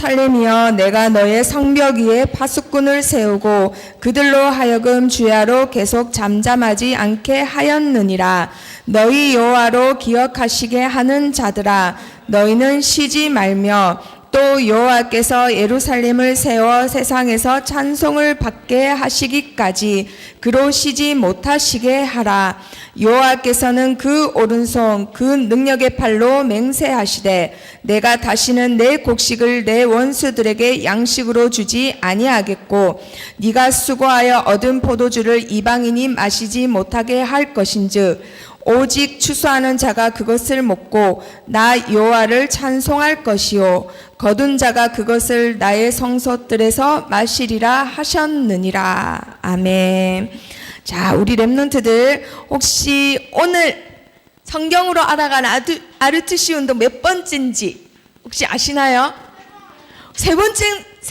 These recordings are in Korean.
예루살렘이여, 내가 너의 성벽 위에 파수꾼을 세우고 그들로 하여금 주야로 계속 잠잠하지 않게 하였느니라. 너희 여호와로 기억하시게 하는 자들아, 너희는 쉬지 말며 또 여호와께서 예루살렘을 세워 세상에서 찬송을 받게 하시기까지 그로 쉬지 못하시게 하라. 여호와께서는 그 오른손 그 능력의 팔로 맹세하시되 내가 다시는 내 곡식을 내 원수들에게 양식으로 주지 아니하겠고 네가 수고하여 얻은 포도주를 이방인이 마시지 못하게 할 것인즉 오직 추수하는 자가 그것을 먹고 나 여호와를 찬송할 것이요 거둔 자가 그것을 나의 성소들에서 마시리라 하셨느니라. 아멘. 자, 우리 랩런트들 혹시 오늘 성경으로 알아가는 아르투시 운동 몇 번째인지 혹시 아시나요? 세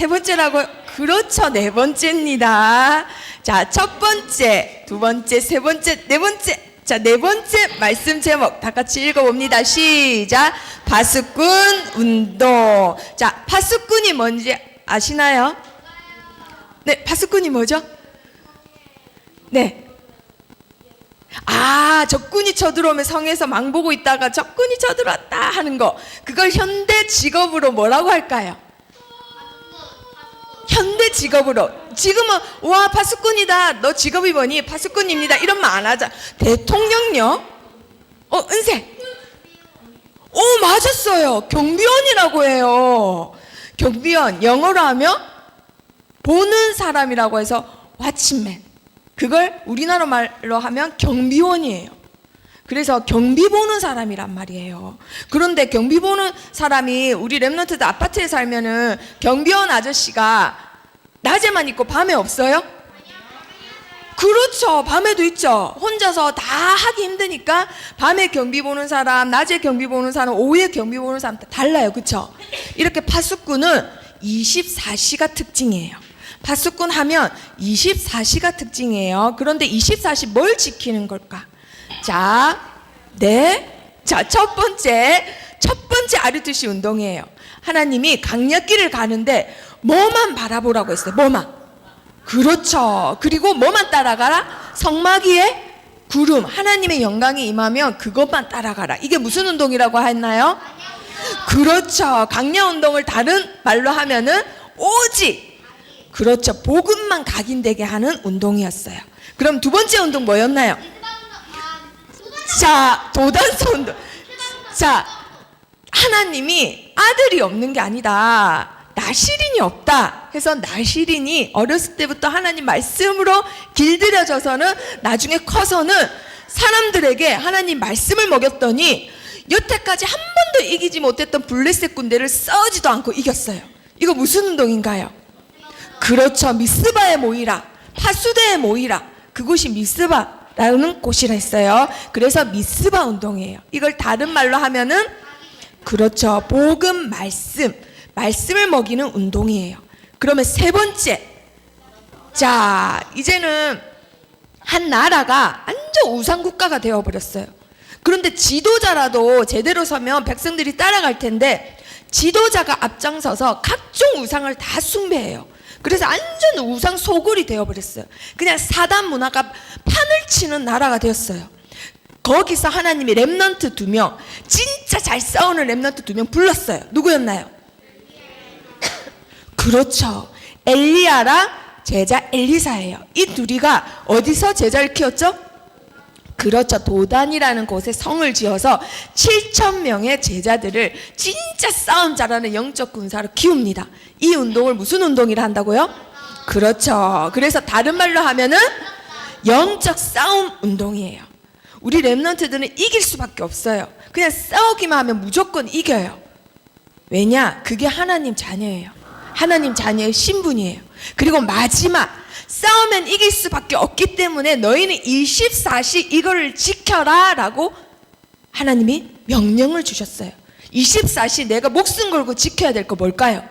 번째라고요? 그렇죠, 네 번째입니다. 자, 첫 번째, 두 번째, 세 번째, 네 번째. 자, 네 번째 말씀 제목 다 같이 읽어봅니다. 시작. 파수꾼 운동. 자, 파수꾼이 뭔지 아시나요? 네, 파수꾼이 뭐죠? 네. 아, 적군이 쳐들어오면 성에서 망보고 있다가 적군이 쳐들어왔다 하는 거. 그걸 현대 직업으로 뭐라고 할까요? 현대 직업으로. 지금은 와 파수꾼이다, 너 직업이 뭐니? 파수꾼입니다, 이런 말 안 하자. 대통령요? 은세. 오, 맞았어요. 경비원이라고 해요. 경비원, 영어로 하면 보는 사람이라고 해서 왓치맨. 그걸 우리나라 말로 하면 경비원이에요. 그래서 경비 보는 사람이란 말이에요. 그런데 경비 보는 사람이 우리 랩런트들 아파트에 살면은 경비원 아저씨가 낮에만 있고 밤에 없어요? 그렇죠. 밤에도 있죠. 혼자서 다 하기 힘드니까 밤에 경비 보는 사람, 낮에 경비 보는 사람, 오후에 경비 보는 사람 다 달라요. 그렇죠? 이렇게 파수꾼은 24시가 특징이에요. 파수꾼 하면 24시가 특징이에요. 그런데 24시 뭘 지키는 걸까? 자, 네. 자, 첫 번째 아르투시 운동이에요. 하나님이 강력길을 가는데 뭐만 바라보라고 했어요. 뭐만. 그렇죠. 그리고 뭐만 따라가라? 성막 위에 구름, 하나님의 영광이 임하면 그것만 따라가라. 이게 무슨 운동이라고 했나요? 그렇죠. 강력 운동을 다른 말로 하면은 오직, 그렇죠, 복음만 각인되게 하는 운동이었어요. 그럼 두 번째 운동 뭐였나요? 자, 도단서 운동. 자, 하나님이 아들이 없는 게 아니다, 나실인이 없다 해서 나실인이 어렸을 때부터 하나님 말씀으로 길들여져서는 나중에 커서는 사람들에게 하나님 말씀을 먹였더니 여태까지 한 번도 이기지 못했던 블레셋 군대를 싸우지도 않고 이겼어요. 이거 무슨 운동인가요? 그렇죠, 미스바에 모이라, 파수대에 모이라. 그곳이 미스바라는 곳이라 했어요. 그래서 미스바 운동이에요. 이걸 다른 말로 하면은 그렇죠, 복음 말씀을 먹이는 운동이에요. 그러면 세 번째, 자, 이제는 한 나라가 완전 우상국가가 되어버렸어요. 그런데 지도자라도 제대로 서면 백성들이 따라갈 텐데 지도자가 앞장서서 각종 우상을 다 숭배해요. 그래서 완전 우상 소굴이 되어버렸어요. 그냥 사단 문화가 판을 치는 나라가 되었어요. 거기서 하나님이 랩넌트 2명, 진짜 잘 싸우는 랩넌트 2명 불렀어요. 누구였나요? 그렇죠, 엘리야랑 제자 엘리사예요. 이 둘이가 어디서 제자를 키웠죠? 그렇죠, 도단이라는 곳에 성을 지어서 7,000명의 제자들을 진짜 싸움 잘하는 영적 군사로 키웁니다. 이 운동을 무슨 운동이라 한다고요? 그렇죠, 그래서 다른 말로 하면은 영적 싸움 운동이에요. 우리 랩런트들은 이길 수밖에 없어요. 그냥 싸우기만 하면 무조건 이겨요. 왜냐? 그게 하나님 자녀예요. 하나님 자녀의 신분이에요. 그리고 마지막, 싸우면 이길 수밖에 없기 때문에 너희는 24시 이거를 지켜라 라고 하나님이 명령을 주셨어요. 24시 내가 목숨 걸고 지켜야 될 거 뭘까요?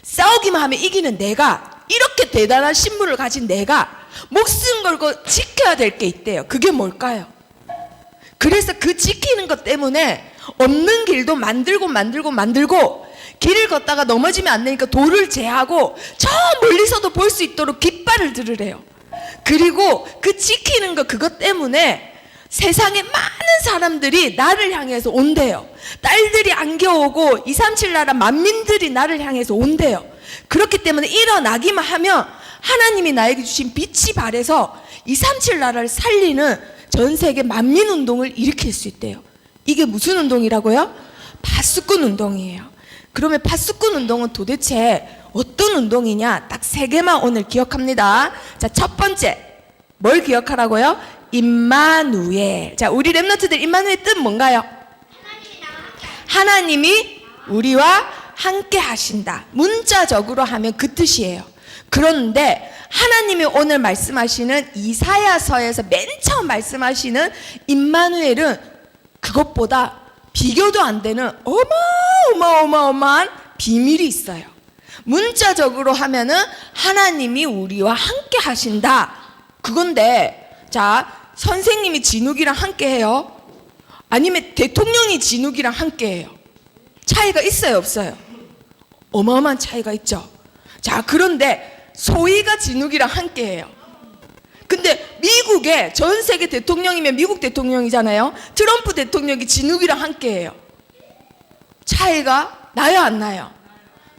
싸우기만 하면 이기는 내가, 이렇게 대단한 신분을 가진 내가 목숨 걸고 지켜야 될 게 있대요. 그게 뭘까요? 그래서 그 지키는 것 때문에 없는 길도 만들고 길을 걷다가 넘어지면 안 되니까 돌을 제하고 저 멀리서도 볼 수 있도록 깃발을 들으래요. 그리고 그 지키는 거 그것 때문에 세상에 많은 사람들이 나를 향해서 온대요. 딸들이 안겨오고 237 나라 만민들이 나를 향해서 온대요. 그렇기 때문에 일어나기만 하면 하나님이 나에게 주신 빛이 발해서 237 나라를 살리는 전 세계 만민운동을 일으킬 수 있대요. 이게 무슨 운동이라고요? 파수꾼 운동이에요. 그러면 파수꾼 운동은 도대체 어떤 운동이냐? 딱 3개만 오늘 기억합니다. 자, 첫 번째 뭘 기억하라고요? 임마누엘. 자, 우리 렘넌트들 임마누엘 뜻 뭔가요? 하나님이 우리와 함께 하신다. 문자적으로 하면 그 뜻이에요. 그런데 하나님이 오늘 말씀하시는 이사야서에서 맨 처음 말씀하시는 임마누엘은 그것보다 비교도 안 되는 어마어마한 비밀이 있어요. 문자적으로 하면은 하나님이 우리와 함께 하신다. 그건데, 자, 선생님이 진욱이랑 함께 해요? 아니면 대통령이 진욱이랑 함께 해요? 차이가 있어요, 없어요? 어마어마한 차이가 있죠. 자, 그런데 소희가 진욱이랑 함께 해요. 근데 미국의 전 세계 대통령이면 미국 대통령이잖아요. 트럼프 대통령이 진욱이랑 함께 해요. 차이가 나요, 안 나요?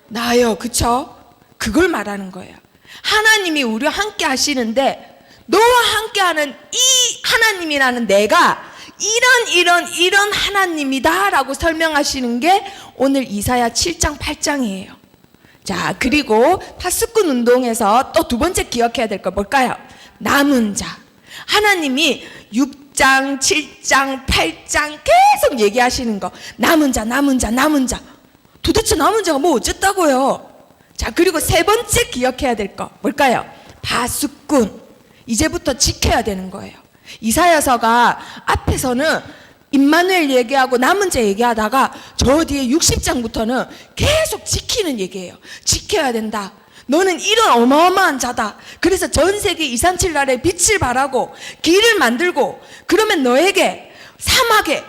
나요, 그쵸? 그걸 말하는 거예요. 하나님이 우리와 함께 하시는데 너와 함께하는 이 하나님이라는 내가 이런 하나님이다 라고 설명하시는 게 오늘 이사야 7장 8장이에요 자, 그리고 파수꾼 운동에서 또 두 번째 기억해야 될 거 뭘까요? 남은 자. 하나님이 6장 7장 8장 계속 얘기하시는 거. 남은 자. 도대체 남은 자가 뭐 어쨌다고요? 자, 그리고 세 번째 기억해야 될 거 뭘까요? 파수꾼. 이제부터 지켜야 되는 거예요. 이사야서가 앞에서는 임마누엘 얘기하고 남은 자 얘기하다가 저 뒤에 60장부터는 계속 지키는 얘기예요. 지켜야 된다. 너는 이런 어마어마한 자다. 그래서 전 세계 237 나라에 빛을 발하고 길을 만들고 그러면 너에게 사막에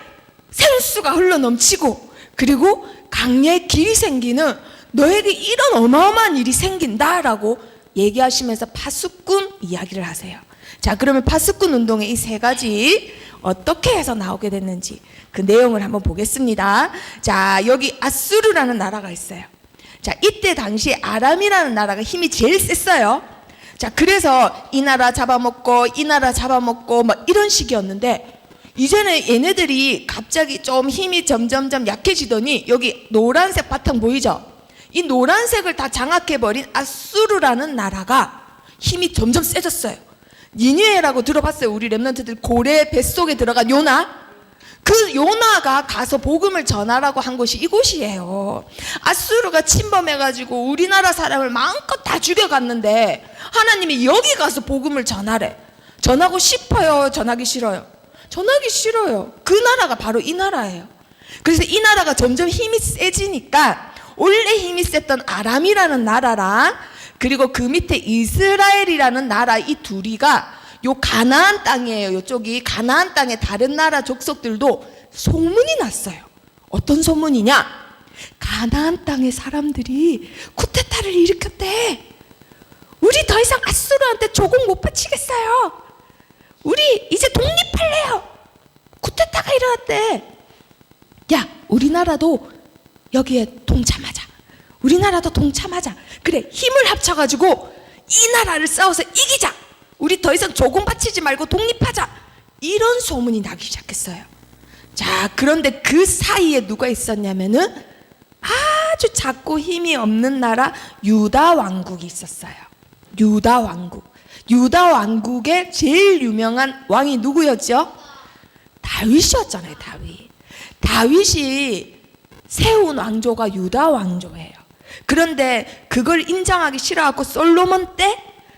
생수가 흘러넘치고 그리고 강야에 길이 생기는 너에게 이런 어마어마한 일이 생긴다라고 얘기하시면서 파수꾼 이야기를 하세요. 자, 그러면 파수꾼 운동의 이 3가지 어떻게 해서 나오게 됐는지 그 내용을 한번 보겠습니다. 자, 여기 아수르라는 나라가 있어요. 자, 이때 당시 아람이라는 나라가 힘이 제일 셌어요. 자, 그래서 이 나라 잡아먹고 막 이런 식이었는데 이제는 얘네들이 갑자기 좀 힘이 점점점 약해지더니 여기 노란색 바탕 보이죠? 이 노란색을 다 장악해버린 아수르라는 나라가 힘이 점점 세졌어요. 니느웨라고 들어봤어요? 우리 렘넌트들 고래 뱃속에 들어간 요나? 그 요나가 가서 복음을 전하라고 한 곳이 이곳이에요. 아수르가 침범해가지고 우리나라 사람을 마음껏 다 죽여갔는데 하나님이 여기 가서 복음을 전하래. 전하고 싶어요? 전하기 싫어요? 전하기 싫어요. 그 나라가 바로 이 나라예요. 그래서 이 나라가 점점 힘이 세지니까 원래 힘이 셌던 아람이라는 나라랑 그리고 그 밑에 이스라엘이라는 나라 이 둘이가 요 가나안 땅이에요. 이쪽이 가나안 땅의 다른 나라 족속들도 소문이 났어요. 어떤 소문이냐? 가나안 땅의 사람들이 쿠데타를 일으켰대. 우리 더 이상 아수르한테 조공 못 바치겠어요. 우리 이제 독립할래요. 쿠데타가 일어났대. 야, 우리나라도 여기에 동참하자. 우리나라도 동참하자. 그래, 힘을 합쳐가지고 이 나라를 싸워서 이기자. 우리 더 이상 조공 바치지 말고 독립하자. 이런 소문이 나기 시작했어요. 자, 그런데 그 사이에 누가 있었냐면은 아주 작고 힘이 없는 나라 유다 왕국이 있었어요. 유다 왕국. 유다 왕국의 제일 유명한 왕이 누구였죠? 다윗이었잖아요. 다윗이 세운 왕조가 유다 왕조예요. 그런데 그걸 인정하기 싫어하고 솔로몬 때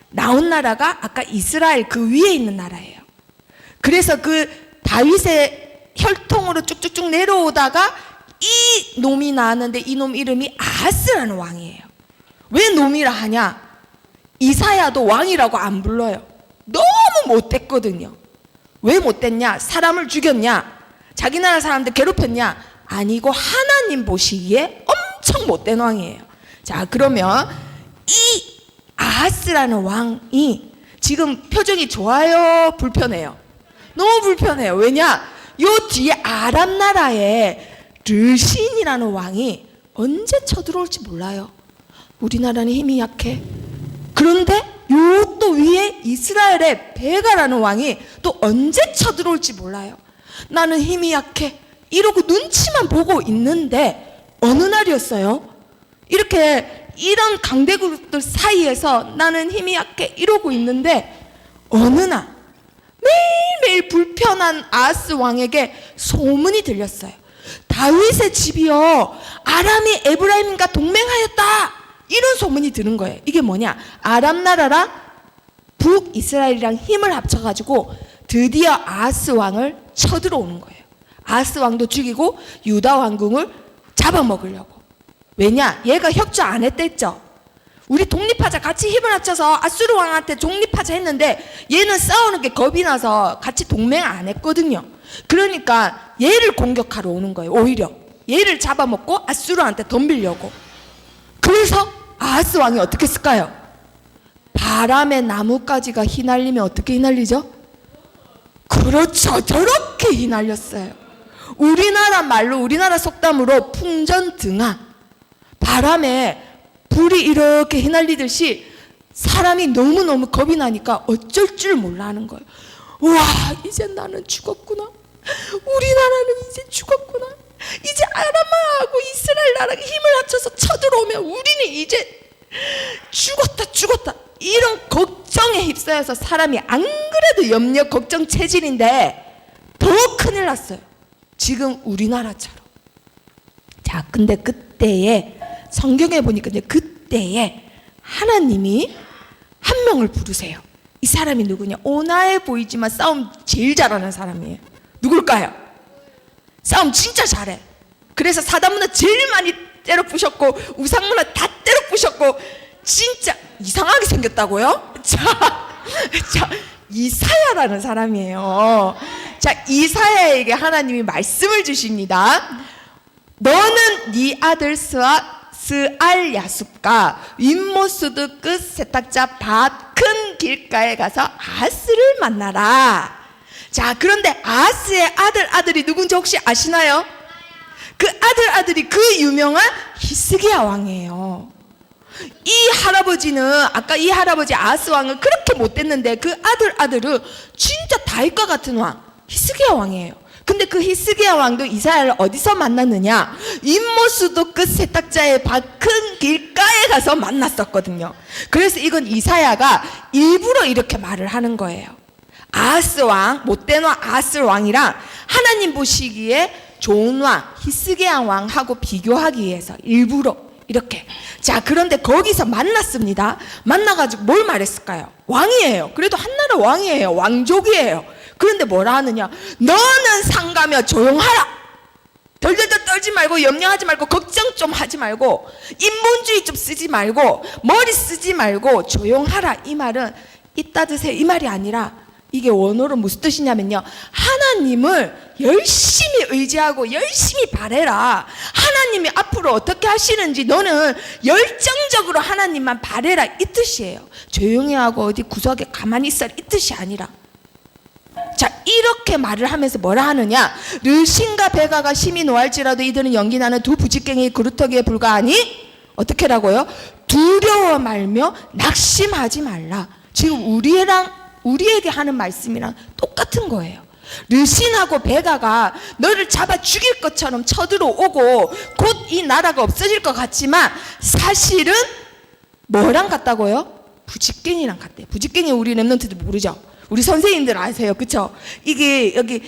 나온 나라가 아까 이스라엘 그 위에 있는 나라예요. 그래서 그 다윗의 혈통으로 쭉쭉쭉 내려오다가 이 놈이 나왔는데 이 놈 이름이 아하스라는 왕이에요. 왜 놈이라 하냐? 이사야도 왕이라고 안 불러요. 너무 못됐거든요. 왜 못됐냐? 사람을 죽였냐? 자기 나라 사람들 괴롭혔냐? 아니고 하나님 보시기에 엄청 못된 왕이에요. 자, 그러면 이 아하스라는 왕이 지금 표정이 좋아요, 불편해요? 너무 불편해요. 왜냐? 요 뒤에 아람 나라에 르신이라는 왕이 언제 쳐들어올지 몰라요. 우리나라는 힘이 약해. 그런데 요 또 위에 이스라엘의 베가라는 왕이 또 언제 쳐들어올지 몰라요. 나는 힘이 약해. 이러고 눈치만 보고 있는데 어느 날이었어요? 이렇게 이런 강대국들 사이에서 나는 힘이 약해 이러고 있는데 어느 날 매일매일 불편한 아하스 왕에게 소문이 들렸어요. 다윗의 집이요 아람이 에브라임과 동맹하였다, 이런 소문이 드는 거예요. 이게 뭐냐? 아람 나라랑 북이스라엘이랑 힘을 합쳐가지고 드디어 아하스 왕을 쳐들어오는 거예요. 아하스 왕도 죽이고 유다 왕궁을 잡아먹으려고. 왜냐? 얘가 협조 안 했댔죠. 우리 독립하자, 같이 힘을 합쳐서 아수르 왕한테 독립하자 했는데 얘는 싸우는 게 겁이 나서 같이 동맹 안 했거든요. 그러니까 얘를 공격하러 오는 거예요. 오히려 얘를 잡아먹고 아수르한테 덤비려고. 그래서 아하스 왕이 어떻게 했을까요? 바람에 나뭇가지가 휘날리면 어떻게 휘날리죠? 그렇죠, 저렇게 휘날렸어요. 우리나라 말로, 우리나라 속담으로 풍전등화. 바람에 불이 이렇게 휘날리듯이 사람이 너무너무 겁이 나니까 어쩔 줄 몰라 하는 거예요. 와, 이제 나는 죽었구나. 우리나라는 이제 죽었구나. 이제 아람하고 이스라엘 나라가 힘을 합쳐서 쳐들어오면 우리는 이제 죽었다. 이런 걱정에 휩싸여서 사람이 안 그래도 염려 걱정 체질인데 더 큰일 났어요. 지금 우리나라처럼. 자, 근데 그때에 성경에 보니까 이제 그때에 하나님이 한 명을 부르세요. 이 사람이 누구냐? 온화해 보이지만 싸움 제일 잘하는 사람이에요. 누굴까요? 싸움 진짜 잘해. 그래서 사단문화 제일 많이 때려 부셨고 우상문화 다 때려 부셨고 진짜 이상하게 생겼다고요? 자, 이사야라는 사람이에요. 자, 이사야에게 하나님이 말씀을 주십니다. 너는 네 아들 스알 야숲과 윗모스드 끝 세탁자 밭 큰 길가에 가서 아하스를 만나라. 자, 그런데 아하스의 아들이 누군지 혹시 아시나요? 그 아들이 그 유명한 히스기야 왕이에요. 이 할아버지는, 아까 이 할아버지 아하스 왕은 그렇게 못됐는데 그 아들은 진짜 다윗과 같은 왕, 히스기야 왕이에요. 근데 그 히스기야 왕도 이사야를 어디서 만났느냐? 임모수도 끝 세탁자의 밭 큰 길가에 가서 만났었거든요. 그래서 이건 이사야가 일부러 이렇게 말을 하는 거예요. 아하스 왕, 못된 왕 아하스 왕이랑 하나님 보시기에 좋은 왕 히스기야 왕하고 비교하기 위해서 일부러 이렇게. 자, 그런데 거기서 만났습니다. 만나가지고 뭘 말했을까요? 왕이에요. 그래도 한나라 왕이에요. 왕족이에요. 그런데 뭐라 하느냐? 너는 상가며 조용하라. 덜덜덜 떨지 말고 염려하지 말고 걱정 좀 하지 말고 인본주의 좀 쓰지 말고 머리 쓰지 말고 조용하라. 이 말은 이따 드세요 이 말이 아니라 이게 원어로 무슨 뜻이냐면요, 하나님을 열심히 의지하고 열심히 바래라. 하나님이 앞으로 어떻게 하시는지 너는 열정적으로 하나님만 바래라, 이 뜻이에요. 조용히 하고 어디 구석에 가만히 있어라, 이 뜻이 아니라. 자, 이렇게 말을 하면서 뭐라 하느냐? 르신과 베가가 심히 노할지라도 이들은 연기나는 두 부직갱이 그루터기에 불과하니 어떻게라고요? 두려워 말며 낙심하지 말라. 지금 우리에게 하는 말씀이랑 똑같은 거예요. 르신하고 베가가 너를 잡아 죽일 것처럼 쳐들어오고 곧 이 나라가 없어질 것 같지만 사실은 뭐랑 같다고요? 부직갱이랑 같대요. 부직갱이 우리 랩런트들 모르죠? 우리 선생님들 아세요, 그쵸? 이게 여기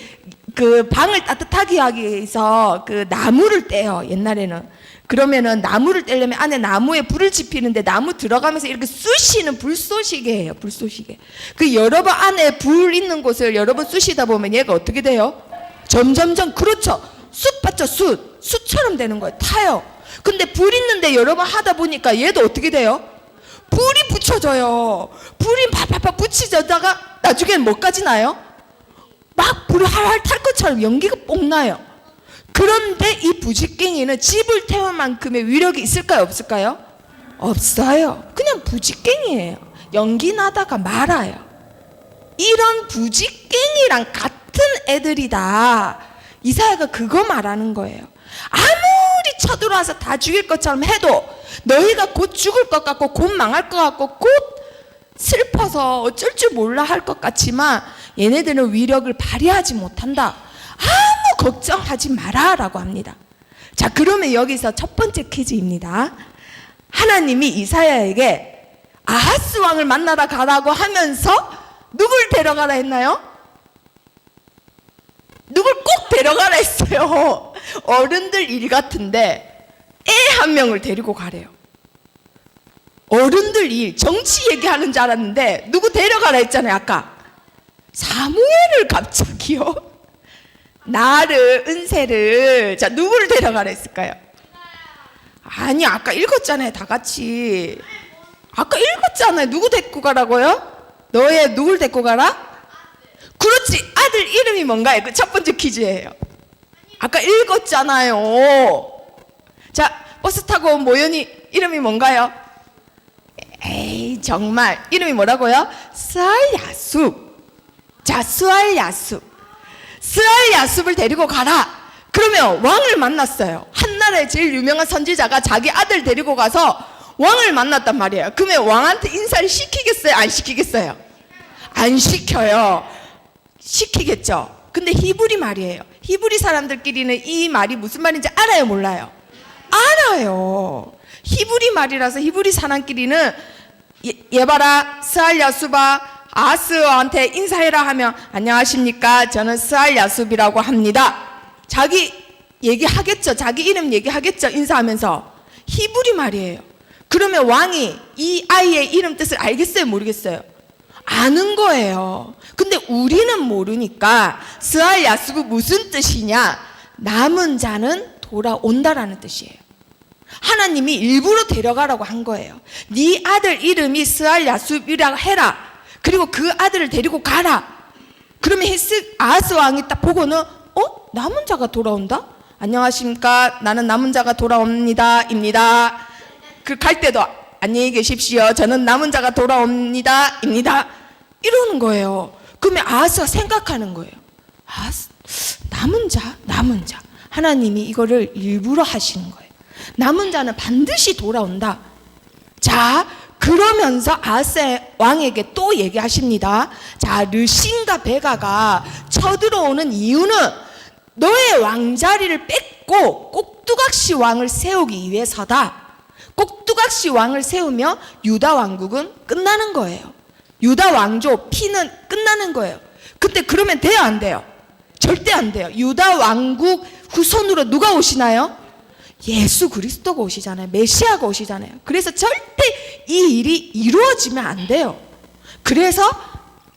그 방을 따뜻하게 하기 위해서 그 나무를 떼요, 옛날에는. 그러면은 나무를 떼려면 안에 나무에 불을 지피는데 나무 들어가면서 이렇게 쑤시는 불쏘시개예요, 불쏘시개. 그 여러 번 안에 불 있는 곳을 여러 번 쑤시다 보면 얘가 어떻게 돼요? 점점점, 그렇죠. 숯 봤죠, 숯처럼 되는 거예요. 타요. 근데 불 있는데 여러 번 하다 보니까 얘도 어떻게 돼요? 불이 붙여져요. 불이 팍팍팍 붙이져다가 나중에는 뭐까지 나요? 막 불이 활활 탈 것처럼 연기가 뽕 나요. 그 그런데 이 부직갱이는 집을 태울 만큼의 위력이 있을까요, 없을까요? 없어요. 그냥 부직갱이에요. 연기 나다가 말아요. 이런 부직갱이랑 같은 애들이다. 이사야가 그거 말하는 거예요. 아무리 쳐들어와서 다 죽일 것처럼 해도 너희가 곧 죽을 것 같고 곧 망할 것 같고 곧 슬퍼서 어쩔 줄 몰라 할 것 같지만 얘네들은 위력을 발휘하지 못한다. 아무 걱정하지 마라 라고 합니다. 자, 그러면 여기서 첫 번째 퀴즈입니다. 하나님이 이사야에게 아하스 왕을 만나러 가라고 하면서 누굴 데려가라 했나요? 누굴 꼭 데려가라 했어요. 어른들 일 같은데 애 한 명을 데리고 가래요. 어른들 일, 정치 얘기하는 줄 알았는데 누구 데려가라 했잖아요. 아까 사무엘을 갑자기요. 나를, 은세를, 자, 누구를 데려가라 했을까요? 아니, 아까 읽었잖아요. 다 같이 아까 읽었잖아요. 누구 데리고 가라고요? 너의 누굴 데리고 가라? 그렇지, 아들 이름이 뭔가요? 그 첫 번째 퀴즈예요. 아까 읽었잖아요. 자, 버스 타고 온 모연이 이름이 뭔가요? 에이, 정말 이름이 뭐라고요? 스알야숲. 자, 스알야숲. 스알야숲을 데리고 가라. 그러면 왕을 만났어요. 한나라의 제일 유명한 선지자가 자기 아들 데리고 가서 왕을 만났단 말이에요. 그러면 왕한테 인사를 시키겠어요? 안 시키겠어요? 안 시켜요. 시키겠죠. 근데 히브리 말이에요. 히브리 사람들끼리는 이 말이 무슨 말인지 알아요, 몰라요? 알아요. 히브리 말이라서 히브리 사람끼리는 얘 봐라, 스알야숲아, 아하스한테 인사해라 하면 안녕하십니까, 저는 스알야숲이라고 합니다. 자기 얘기하겠죠. 자기 이름 얘기하겠죠. 인사하면서. 히브리 말이에요. 그러면 왕이 이 아이의 이름 뜻을 알겠어요, 모르겠어요? 아는 거예요. 근데 우리는 모르니까 스알야숲이 무슨 뜻이냐? 남은 자는 돌아온다라는 뜻이에요. 하나님이 일부러 데려가라고 한 거예요. 네 아들 이름이 스알야숲이라고 해라. 그리고 그 아들을 데리고 가라. 그러면 아하스 왕이 딱 보고는 남은 자가 돌아온다? 안녕하십니까, 나는 남은 자가 돌아옵니다 입니다. 그 갈 때도 안녕히 계십시오, 저는 남은 자가 돌아옵니다 입니다. 이러는 거예요. 그러면 아하스가 생각하는 거예요. 아하스, 남은 자. 하나님이 이거를 일부러 하시는 거예요. 남은 자는 반드시 돌아온다. 자, 그러면서 아하스 왕에게 또 얘기하십니다. 자, 르신과 베가가 쳐들어오는 이유는 너의 왕자리를 뺏고 꼭두각시 왕을 세우기 위해서다. 꼭두각시 왕을 세우며 유다 왕국은 끝나는 거예요. 유다 왕조 피는 끝나는 거예요. 근데 그러면 돼요, 안 돼요? 절대 안 돼요. 유다 왕국 후손으로 누가 오시나요? 예수 그리스도가 오시잖아요. 메시아가 오시잖아요. 그래서 절대 이 일이 이루어지면 안 돼요. 그래서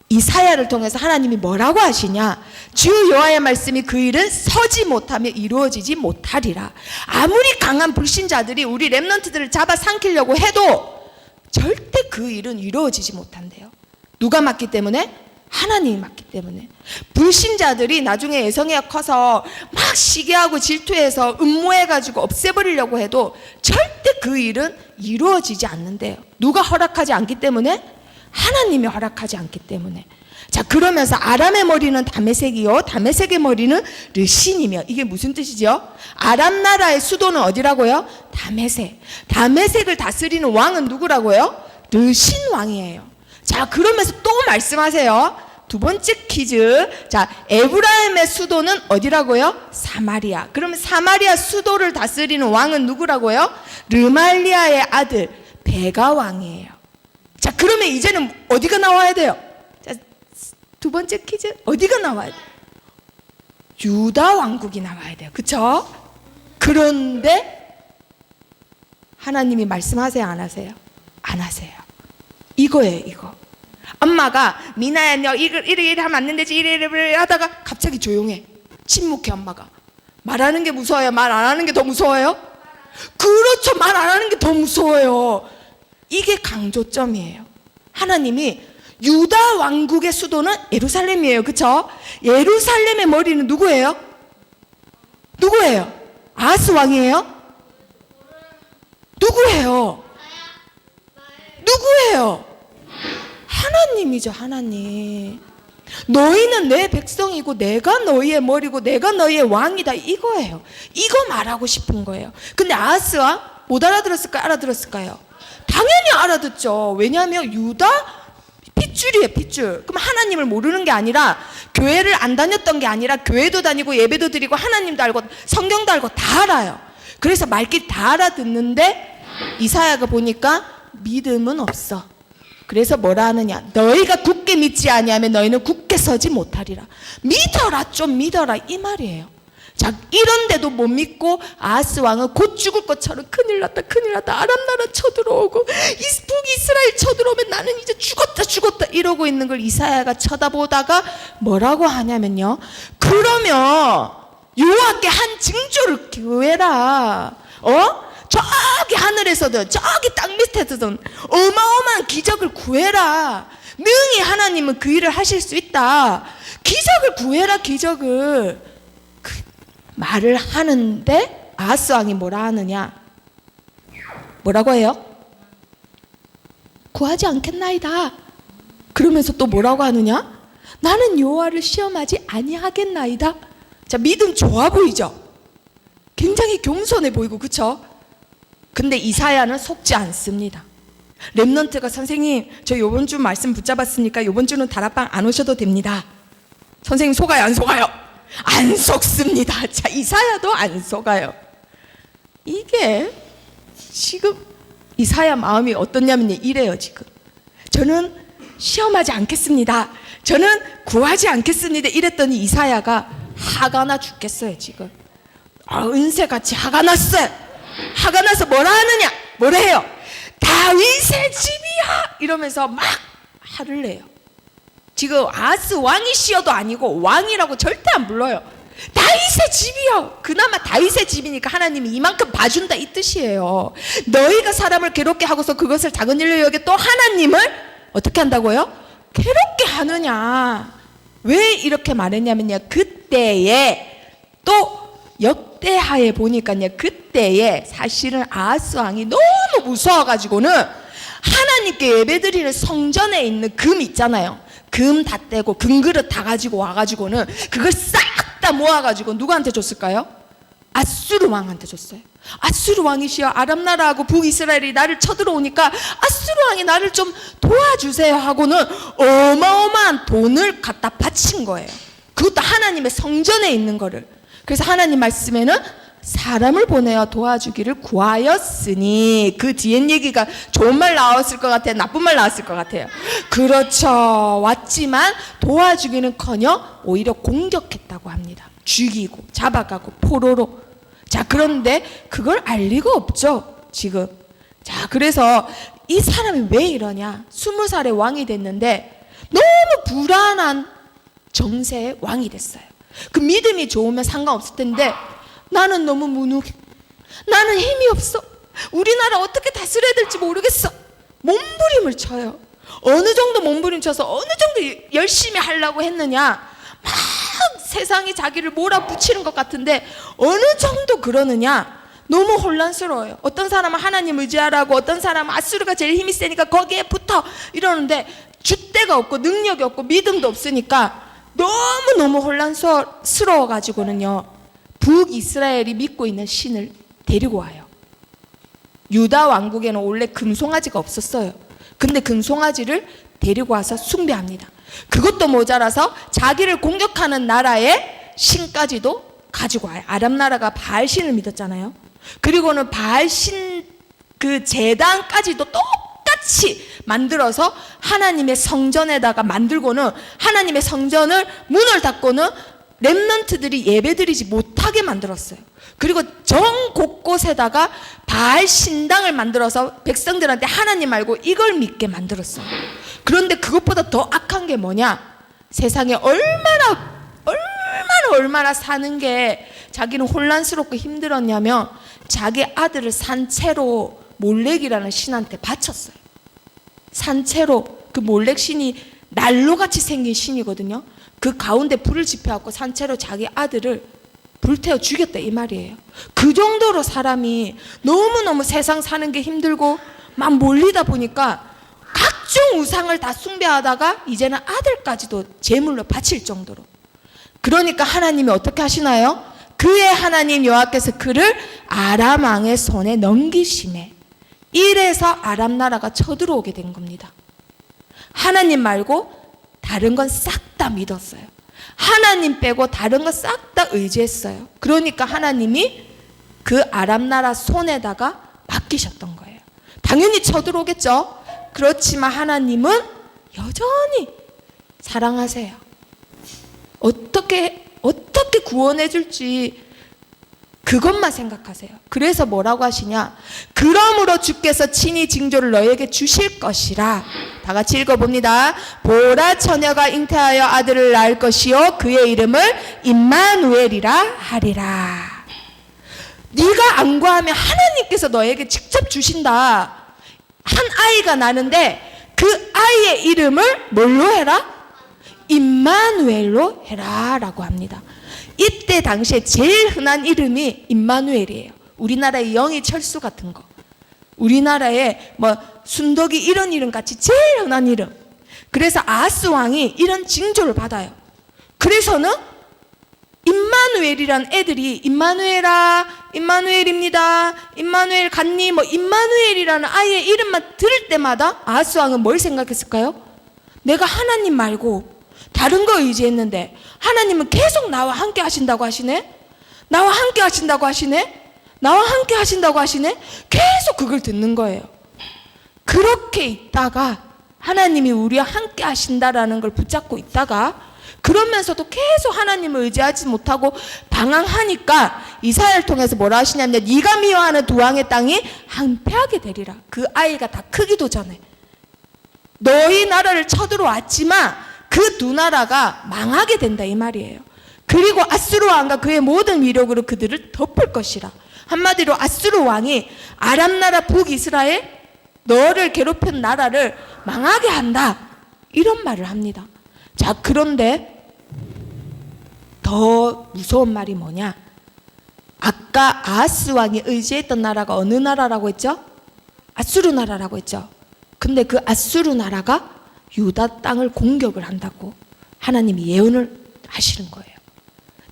이사야를 통해서 하나님이 뭐라고 하시냐? 주 여호와의 말씀이 그 일은 서지 못하며 이루어지지 못하리라. 아무리 강한 불신자들이 우리 렘넌트들을 잡아 삼키려고 해도 절대 그 일은 이루어지지 못한대요. 누가 맞기 때문에? 하나님이 맞기 때문에. 불신자들이 나중에 예성이가 커서 막 시기하고 질투해서 음모해가지고 없애버리려고 해도 절대 그 일은 이루어지지 않는데요. 누가 허락하지 않기 때문에? 하나님이 허락하지 않기 때문에. 자, 그러면서 아람의 머리는 다메섹이요, 다메섹의 머리는 르신이며. 이게 무슨 뜻이죠? 아람 나라의 수도는 어디라고요? 다메섹. 다메섹을 다스리는 왕은 누구라고요? 르신 왕이에요. 자, 그러면서 또 말씀하세요. 두 번째 퀴즈. 자, 에브라임의 수도는 어디라고요? 사마리아. 그러면 사마리아 수도를 다스리는 왕은 누구라고요? 르말리아의 아들 베가 왕이에요. 자, 그러면 이제는 어디가 나와야 돼요? 자, 두 번째 퀴즈. 어디가 나와야 돼요? 유다 왕국이 나와야 돼요. 그쵸? 그런데 하나님이 말씀하세요, 안 하세요? 안 하세요. 이거예요, 이거. 엄마가 미나야, 너 이래 하면 안 되지, 이래 하다가 갑자기 조용해. 침묵해. 엄마가 말하는 게 무서워요, 말 안 하는 게 더 무서워요? 그렇죠, 말 안 하는 게 더 무서워요. 이게 강조점이에요. 하나님이 유다 왕국의 수도는 예루살렘이에요. 그쵸? 예루살렘의 머리는 누구예요? 누구예요? 아하스 왕이에요? 누구예요? 누구예요? 하나님이죠. 하나님. 너희는 내 백성이고 내가 너희의 머리고 내가 너희의 왕이다, 이거예요. 이거 말하고 싶은 거예요. 근데 아하스 왕 못 알아들었을까요? 알아들었을까요? 당연히 알아듣죠. 왜냐하면 유다 핏줄이에요. 핏줄. 그럼 하나님을 모르는 게 아니라, 교회를 안 다녔던 게 아니라 교회도 다니고 예배도 드리고 하나님도 알고 성경도 알고 다 알아요. 그래서 말귀 다 알아듣는데 이사야가 보니까 믿음은 없어. 그래서 뭐라 하느냐, 너희가 굳게 믿지 아니하면 너희는 굳게 서지 못하리라. 믿어라, 좀 믿어라, 이 말이에요. 자, 이런데도 못 믿고 아하스 왕은 곧 죽을 것처럼 큰일 났다, 큰일 났다, 아람 나라 쳐들어오고 북이스라엘 쳐들어오면 나는 이제 죽었다 이러고 있는 걸 이사야가 쳐다보다가 뭐라고 하냐면요, 그러면 여호와께 한 징조를 구해라. 저기 하늘에서든 저기 땅 밑에서든 어마어마한 기적을 구해라. 능히 하나님은 그 일을 하실 수 있다. 기적을 구해라, 기적을. 말을 하는데 아하스 왕이 뭐라 하느냐, 뭐라고 해요? 구하지 않겠나이다. 그러면서 또 뭐라고 하느냐, 나는 여호와를 시험하지 아니하겠나이다. 자, 믿음 좋아 보이죠? 굉장히 겸손해 보이고, 그쵸? 근데 이사야는 속지 않습니다. 렘넌트가 선생님, 저 요번 주 말씀 붙잡았으니까 요번 주는 다락방 안 오셔도 됩니다. 선생님 속아요, 안 속아요? 안 속습니다. 자, 이사야도 안 속아요. 이게 지금 이사야 마음이 어떻냐면요, 이래요. 지금 저는 시험하지 않겠습니다, 저는 구하지 않겠습니다, 이랬더니 이사야가 화가 나 죽겠어요. 지금 은새같이 화가 났어요. 화가 나서 뭐라 하느냐, 뭐라 해요? 다윗의 집이야, 이러면서 막 화를 내요. 지금 아하스 왕이시여도 아니고 왕이라고 절대 안 불러요. 다윗의 집이요. 그나마 다윗의 집이니까 하나님이 이만큼 봐준다, 이 뜻이에요. 너희가 사람을 괴롭게 하고서 그것을 작은 일로 여겨 또 하나님을 어떻게 한다고요? 괴롭게 하느냐. 왜 이렇게 말했냐면요, 그때에 또 역대하에 보니까요, 그때에 사실은 아하스 왕이 너무 무서워가지고는 하나님께 예배드리는 성전에 있는 금 있잖아요, 금 다 떼고 금그릇 다 가지고 와가지고는 그걸 싹 다 모아가지고 누구한테 줬을까요? 아수르 왕한테 줬어요. 아수르 왕이시여, 아람 나라하고 북이스라엘이 나를 쳐들어오니까 아수르 왕이 나를 좀 도와주세요 하고는 어마어마한 돈을 갖다 바친 거예요. 그것도 하나님의 성전에 있는 거를. 그래서 하나님 말씀에는 사람을 보내어 도와주기를 구하였으니, 그 뒤엔 얘기가 좋은 말 나왔을 것 같아요, 나쁜 말 나왔을 것 같아요? 그렇죠. 왔지만 도와주기는커녕 오히려 공격했다고 합니다. 죽이고 잡아가고 포로로. 자, 그런데 그걸 알 리가 없죠, 지금. 자, 그래서 이 사람이 왜 이러냐, 20살에 왕이 됐는데 너무 불안한 정세의 왕이 됐어요. 그 믿음이 좋으면 상관없을 텐데 나는 너무 무능해, 나는 힘이 없어, 우리나라 어떻게 다스려야 될지 모르겠어, 몸부림을 쳐요. 어느 정도 몸부림 쳐서 어느 정도 열심히 하려고 했느냐, 막 세상이 자기를 몰아붙이는 것 같은데 어느 정도 그러느냐, 너무 혼란스러워요. 어떤 사람은 하나님 의지하라고, 어떤 사람은 아수르가 제일 힘이 세니까 거기에 붙어 이러는데 줏대가 없고 능력이 없고 믿음도 없으니까 너무너무 혼란스러워가지고는요, 북이스라엘이 믿고 있는 신을 데리고 와요. 유다 왕국에는 원래 금송아지가 없었어요. 근데 금송아지를 데리고 와서 숭배합니다. 그것도 모자라서 자기를 공격하는 나라의 신까지도 가지고 와요. 아람 나라가 바알신을 믿었잖아요. 그리고는 바알신 그 제단까지도 똑같이 만들어서 하나님의 성전에다가 만들고는 하나님의 성전을 문을 닫고는 렘넌트들이 예배드리지 못하게 만들었어요. 그리고 정 곳곳에다가 바알 신당을 만들어서 백성들한테 하나님 말고 이걸 믿게 만들었어요. 그런데 그것보다 더 악한 게 뭐냐, 세상에 얼마나 사는 게 자기는 혼란스럽고 힘들었냐면 자기 아들을 산채로 몰렉이라는 신한테 바쳤어요. 산채로, 그 몰렉 신이 난로같이 생긴 신이거든요. 그 가운데 불을 지펴갖고 산채로 자기 아들을 불태워 죽였다 이 말이에요. 그 정도로 사람이 너무너무 세상 사는 게 힘들고 막 몰리다 보니까 각종 우상을 다 숭배하다가 이제는 아들까지도 제물로 바칠 정도로. 그러니까 하나님이 어떻게 하시나요? 그의 하나님 여호와께서 그를 아람 왕의 손에 넘기심에 이래서 아람 나라가 쳐들어오게 된 겁니다. 하나님 말고 다른 건 싹 다 믿었어요. 하나님 빼고 다른 거 싹 다 의지했어요. 그러니까 하나님이 그 아람 나라 손에다가 맡기셨던 거예요. 당연히 쳐들어오겠죠. 그렇지만 하나님은 여전히 사랑하세요. 어떻게 구원해 줄지 그것만 생각하세요. 그래서 뭐라고 하시냐? 그러므로 주께서 친히 징조를 너에게 주실 것이라. 다 같이 읽어봅니다. 보라, 처녀가 잉태하여 아들을 낳을 것이요 그의 이름을 임마누엘이라 하리라. 네가 안 구하면 하나님께서 너에게 직접 주신다. 한 아이가 나는데 그 아이의 이름을 뭘로 해라? 임마누엘로 해라 라고 합니다. 이때 당시에 제일 흔한 이름이 임마누엘이에요. 우리나라의 영희 철수 같은 거, 우리나라의 뭐 순덕이 이런 이름 같이 제일 흔한 이름. 그래서 아하스 왕이 이런 징조를 받아요. 그래서는 임마누엘이란 애들이 임마누엘아, 임마누엘입니다, 임마누엘 갔니? 뭐 임마누엘이라는 아이의 이름만 들을 때마다 아하스 왕은 뭘 생각했을까요? 내가 하나님 말고 다른 거 의지했는데 하나님은 계속 나와 함께 하신다고 하시네? 나와 함께 하신다고 하시네? 나와 함께 하신다고 하시네? 계속 그걸 듣는 거예요. 그렇게 있다가 하나님이 우리와 함께 하신다라는 걸 붙잡고 있다가 그러면서도 계속 하나님을 의지하지 못하고 방황하니까 이사야를 통해서 뭐라 하시냐면 네가 미워하는 두 왕의 땅이 황폐하게 되리라. 그 아이가 다 크기도 전에 너희 나라를 쳐들어왔지만 그 두 나라가 망하게 된다 이 말이에요. 그리고 아수르 왕과 그의 모든 위력으로 그들을 덮을 것이라. 한마디로 아수르 왕이 아람 나라 북이스라엘 너를 괴롭힌 나라를 망하게 한다 이런 말을 합니다. 자, 그런데 더 무서운 말이 뭐냐? 아까 아하스 왕이 의지했던 나라가 어느 나라라고 했죠? 아수르 나라라고 했죠. 근데 그 아수르 나라가 유다 땅을 공격을 한다고 하나님이 예언을 하시는 거예요.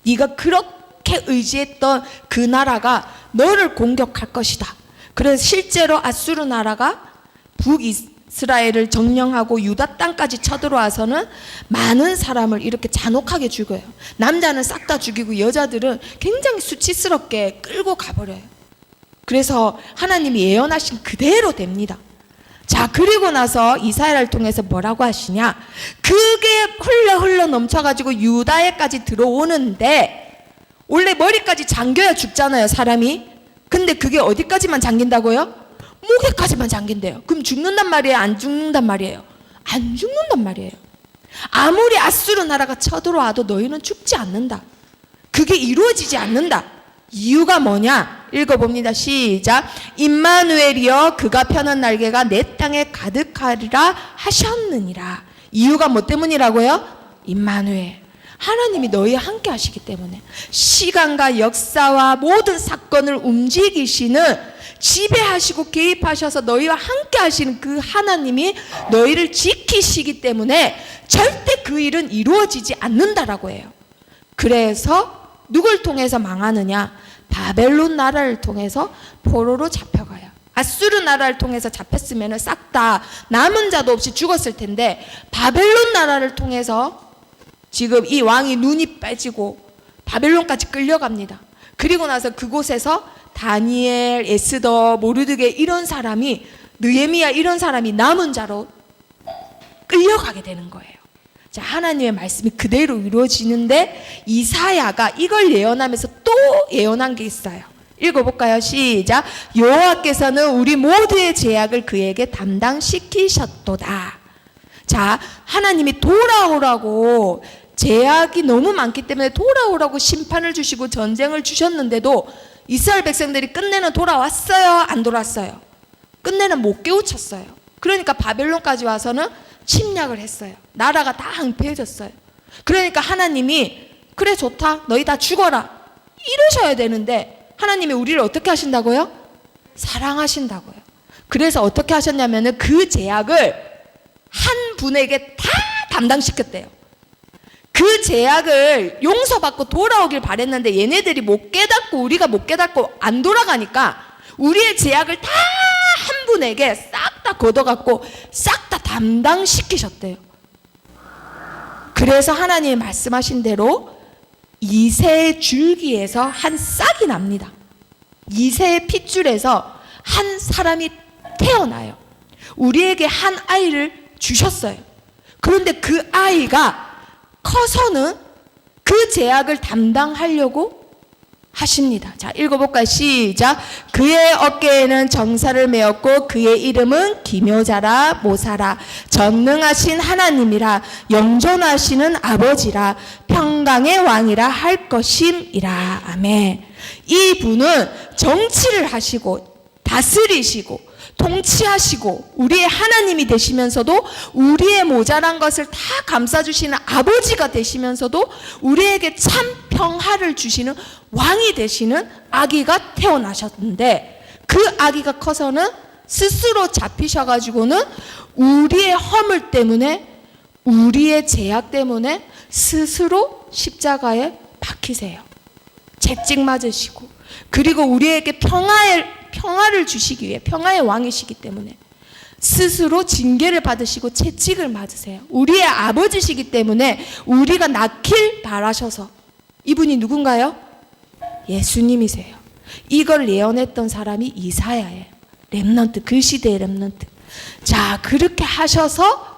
네가 그렇게 의지했던 그 나라가 너를 공격할 것이다. 그래서 실제로 아수르 나라가 북이스라엘을 점령하고 유다 땅까지 쳐들어와서는 많은 사람을 이렇게 잔혹하게 죽여요. 남자는 싹 다 죽이고 여자들은 굉장히 수치스럽게 끌고 가버려요. 그래서 하나님이 예언하신 그대로 됩니다. 자, 그리고 나서 이사야를 통해서 뭐라고 하시냐? 그게 흘러 넘쳐가지고 유다에까지 들어오는데 원래 머리까지 잠겨야 죽잖아요, 사람이. 근데 그게 어디까지만 잠긴다고요? 목에까지만 잠긴대요. 그럼 죽는단 말이에요? 안 죽는단 말이에요? 안 죽는단 말이에요. 아무리 아수르 나라가 쳐들어와도 너희는 죽지 않는다. 그게 이루어지지 않는다. 이유가 뭐냐? 읽어봅니다. 시작. 임마누엘이여 그가 펴는 날개가 내 땅에 가득하리라 하셨느니라. 이유가 뭐 때문이라고요? 임마누엘. 하나님이 너희와 함께 하시기 때문에 시간과 역사와 모든 사건을 움직이시는 지배하시고 개입하셔서 너희와 함께 하시는 그 하나님이 너희를 지키시기 때문에 절대 그 일은 이루어지지 않는다라고 해요. 그래서 누굴 통해서 망하느냐? 바벨론 나라를 통해서 포로로 잡혀가요. 아수르 나라를 통해서 잡혔으면 싹 다 남은 자도 없이 죽었을 텐데 바벨론 나라를 통해서 지금 이 왕이 눈이 빼지고 바벨론까지 끌려갑니다. 그리고 나서 그곳에서 다니엘, 에스더, 모르드게 이런 사람이, 느헤미야 이런 사람이 남은 자로 끌려가게 되는 거예요. 자, 하나님의 말씀이 그대로 이루어지는데 이사야가 이걸 예언하면서 또 예언한 게 있어요. 읽어볼까요? 시작. 여호와께서는 우리 모두의 죄악을 그에게 담당시키셨도다. 자, 하나님이 돌아오라고 죄악이 너무 많기 때문에 돌아오라고 심판을 주시고 전쟁을 주셨는데도 이스라엘 백성들이 끝내는 돌아왔어요? 안 돌아왔어요? 끝내는 못 깨우쳤어요. 그러니까 바벨론까지 와서는 침략을 했어요. 나라가 다 황폐해졌어요. 그러니까 하나님이 그래 좋다 너희 다 죽어라 이러셔야 되는데 하나님이 우리를 어떻게 하신다고요? 사랑하신다고요. 그래서 어떻게 하셨냐면은 그 제약을 한 분에게 다 담당시켰대요. 그 제약을 용서받고 돌아오길 바랬는데 얘네들이 못 깨닫고 우리가 못 깨닫고 안 돌아가니까 우리의 제약을 다 한 분에게 싹 다 걷어갖고 싹 다 담당시키셨대요. 그래서 하나님이 말씀하신 대로 이새의 줄기에서 한 싹이 납니다. 이새의 핏줄에서 한 사람이 태어나요. 우리에게 한 아이를 주셨어요. 그런데 그 아이가 커서는 그 제약을 담당하려고 하십니다. 자, 읽어볼까요? 시작. 그의 어깨에는 정사를 메었고 그의 이름은 기묘자라 모사라 전능하신 하나님이라 영존하시는 아버지라 평강의 왕이라 할 것임이라. 아멘. 이분은 정치를 하시고 다스리시고 통치하시고 우리의 하나님이 되시면서도 우리의 모자란 것을 다 감싸주시는 아버지가 되시면서도 우리에게 참 평화를 주시는 왕이 되시는 아기가 태어나셨는데 그 아기가 커서는 스스로 잡히셔가지고는 우리의 허물 때문에 우리의 죄악 때문에 스스로 십자가에 박히세요. 채찍 맞으시고 그리고 우리에게 평화를 주시기 위해 평화의 왕이시기 때문에 스스로 징계를 받으시고 채찍을 맞으세요. 우리의 아버지시기 때문에 우리가 낳길 바라셔서 이분이 누군가요? 예수님이세요. 이걸 예언했던 사람이 이사야예요. 렘넌트, 그 시대의 렘넌트. 자, 그렇게 하셔서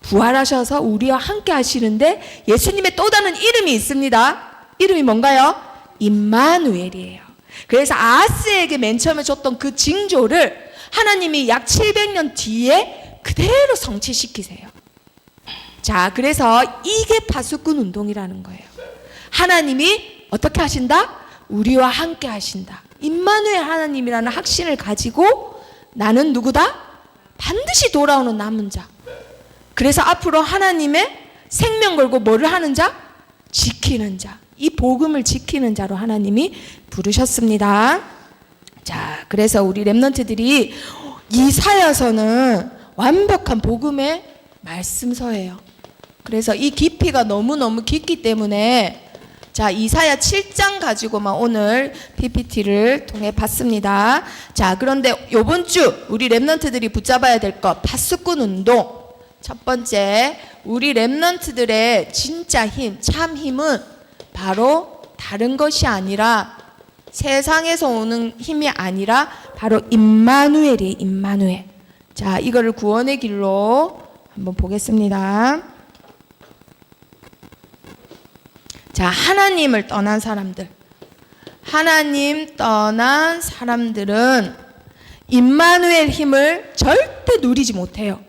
부활하셔서 우리와 함께 하시는데 예수님의 또 다른 이름이 있습니다. 이름이 뭔가요? 임마누엘이에요. 그래서 아하스에게 맨 처음에 줬던 그 징조를 하나님이 약 700년 뒤에 그대로 성취시키세요. 자, 그래서 이게 파수꾼 운동이라는 거예요. 하나님이 어떻게 하신다? 우리와 함께 하신다. 임마누엘 하나님이라는 확신을 가지고 나는 누구다? 반드시 돌아오는 남은 자. 그래서 앞으로 하나님의 생명 걸고 뭐를 하는 자? 지키는 자. 이 복음을 지키는 자로 하나님이 부르셨습니다. 자, 그래서 우리 렘넌트들이 이사야서는 완벽한 복음의 말씀서예요. 그래서 이 깊이가 너무너무 깊기 때문에 자, 이사야 7장 가지고만 오늘 PPT를 통해 봤습니다. 자, 그런데 요번 주 우리 렘넌트들이 붙잡아야 될 것, 파수꾼 운동. 첫 번째, 우리 렘넌트들의 진짜 힘, 참 힘은 바로 다른 것이 아니라 세상에서 오는 힘이 아니라 바로 임마누엘이에요. 임마누엘. 자, 이거를 구원의 길로 한번 보겠습니다. 자, 하나님을 떠난 사람들. 하나님 떠난 사람들은 임마누엘 힘을 절대 누리지 못해요.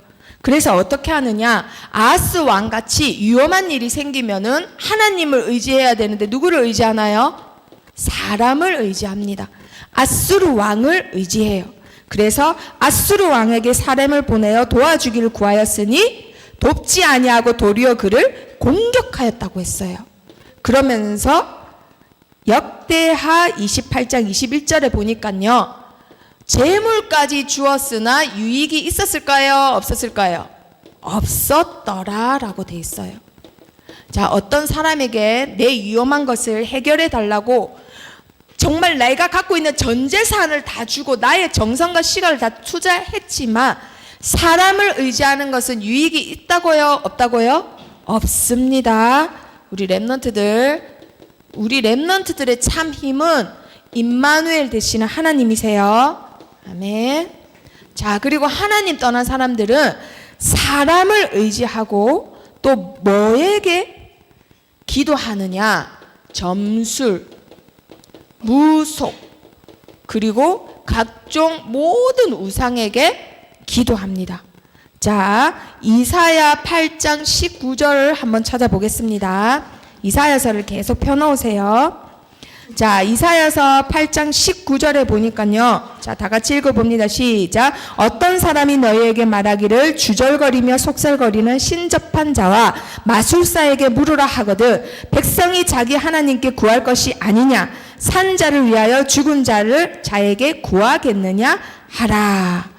그래서 어떻게 하느냐? 아하스 왕같이 위험한 일이 생기면은 하나님을 의지해야 되는데 누구를 의지하나요? 사람을 의지합니다. 아수르 왕을 의지해요. 그래서 아수르 왕에게 사람을 보내어 도와주기를 구하였으니 돕지 아니하고 도리어 그를 공격하였다고 했어요. 그러면서 역대하 28장 21절에 보니까요. 재물까지 주었으나 유익이 있었을까요? 없었을까요? 없었더라라고 돼 있어요. 자, 어떤 사람에게 내 위험한 것을 해결해 달라고 정말 내가 갖고 있는 전 재산을 다 주고 나의 정성과 시간을 다 투자했지만 사람을 의지하는 것은 유익이 있다고요? 없다고요? 없습니다. 우리 렘넌트들의 참 힘은 임마누엘 되시는 하나님이세요. 아멘. 자, 그리고 하나님 떠난 사람들은 사람을 의지하고 또 뭐에게 기도하느냐? 점술, 무속, 그리고 각종 모든 우상에게 기도합니다. 자, 이사야 8장 19절을 한번 찾아보겠습니다. 이사야서를 계속 펴놓으세요. 자, 이사야서 8장 19절에 보니까요. 자, 다 같이 읽어봅니다. 시작. 어떤 사람이 너희에게 말하기를 주절거리며 속설거리는 신접한 자와 마술사에게 물으라 하거든 백성이 자기 하나님께 구할 것이 아니냐? 산 자를 위하여 죽은 자에게 구하겠느냐 하라.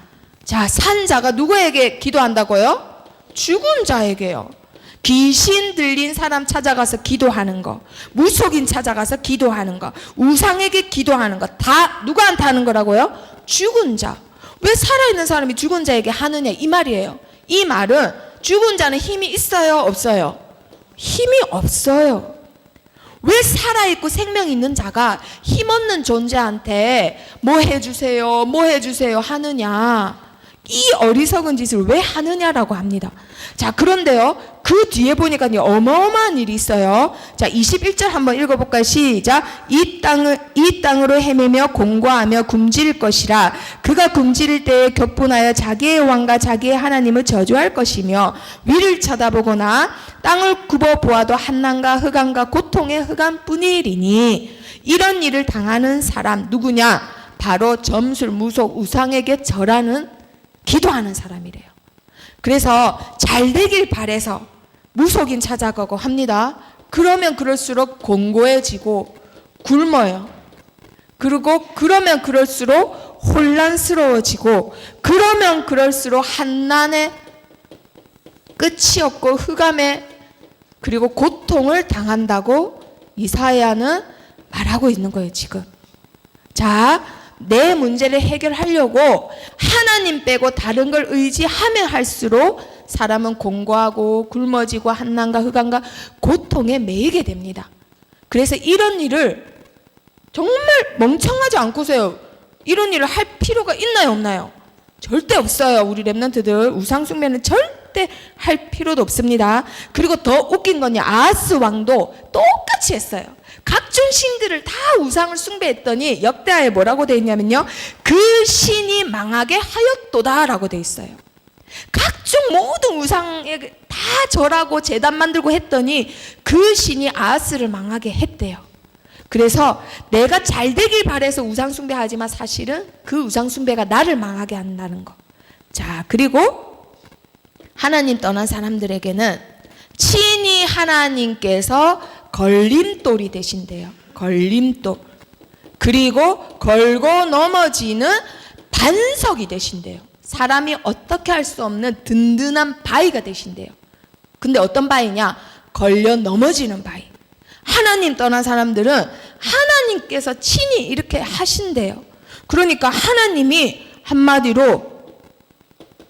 자, 산 자가 누구에게 기도한다고요? 죽은 자에게요. 귀신 들린 사람 찾아가서 기도하는 거, 무속인 찾아가서 기도하는 거, 우상에게 기도하는 거 다 누구한테 하는 거라고요? 죽은 자. 왜 살아있는 사람이 죽은 자에게 하느냐 이 말이에요. 이 말은 죽은 자는 힘이 있어요, 없어요? 힘이 없어요. 왜 살아있고 생명 있는 자가 힘없는 존재한테 뭐 해주세요, 뭐 해주세요 하느냐. 이 어리석은 짓을 왜 하느냐라고 합니다. 자, 그런데요, 그 뒤에 보니까 어마어마한 일이 있어요. 자, 21절 한번 읽어볼까요? 시작. 이 땅으로 헤매며 공고하며 굶주릴 것이라. 그가 굶주릴 때에 격분하여 자기의 왕과 자기의 하나님을 저주할 것이며, 위를 쳐다보거나 땅을 굽어 보아도 한난과 흑암과 고통의 흑암뿐이리니. 이런 일을 당하는 사람 누구냐? 바로 점술, 무속, 우상에게 절하는, 기도하는 사람이래요. 그래서 잘 되길 바래서 무속인 찾아가고 합니다. 그러면 그럴수록 공고해지고 굶어요. 그리고 그러면 그럴수록 혼란스러워지고, 그러면 그럴수록 한난의 끝이 없고 흑암에 그리고 고통을 당한다고 이사야는 말하고 있는 거예요, 지금. 자, 내 문제를 해결하려고 하나님 빼고 다른 걸 의지하면 할수록 사람은 공고하고 굶어지고 한난과 흑암과 고통에 매이게 됩니다. 그래서 이런 일을 정말 멍청하지 않고서요, 이런 일을 할 필요가 있나요, 없나요? 절대 없어요. 우리 랩런트들 우상 숭배는 절대 할 필요도 없습니다. 그리고 더 웃긴 건요, 아하스 왕도 똑같이 했어요. 각종 신들을 다 우상을 숭배했더니 역대하에 뭐라고 되어 있냐면요, 그 신이 망하게 하였도다 라고 되어 있어요. 각종 모든 우상에 다 절하고 제단 만들고 했더니 그 신이 아하스를 망하게 했대요. 그래서 내가 잘 되길 바래서 우상 숭배하지만 사실은 그 우상 숭배가 나를 망하게 한다는 거. 자, 그리고 하나님 떠난 사람들에게는 친히 하나님께서 걸림돌이 되신대요. 걸림돌. 그리고 걸고 넘어지는 반석이 되신대요. 사람이 어떻게 할 수 없는 든든한 바위가 되신대요. 근데 어떤 바위냐? 걸려 넘어지는 바위. 하나님 떠난 사람들은 하나님께서 친히 이렇게 하신대요. 그러니까 하나님이 한마디로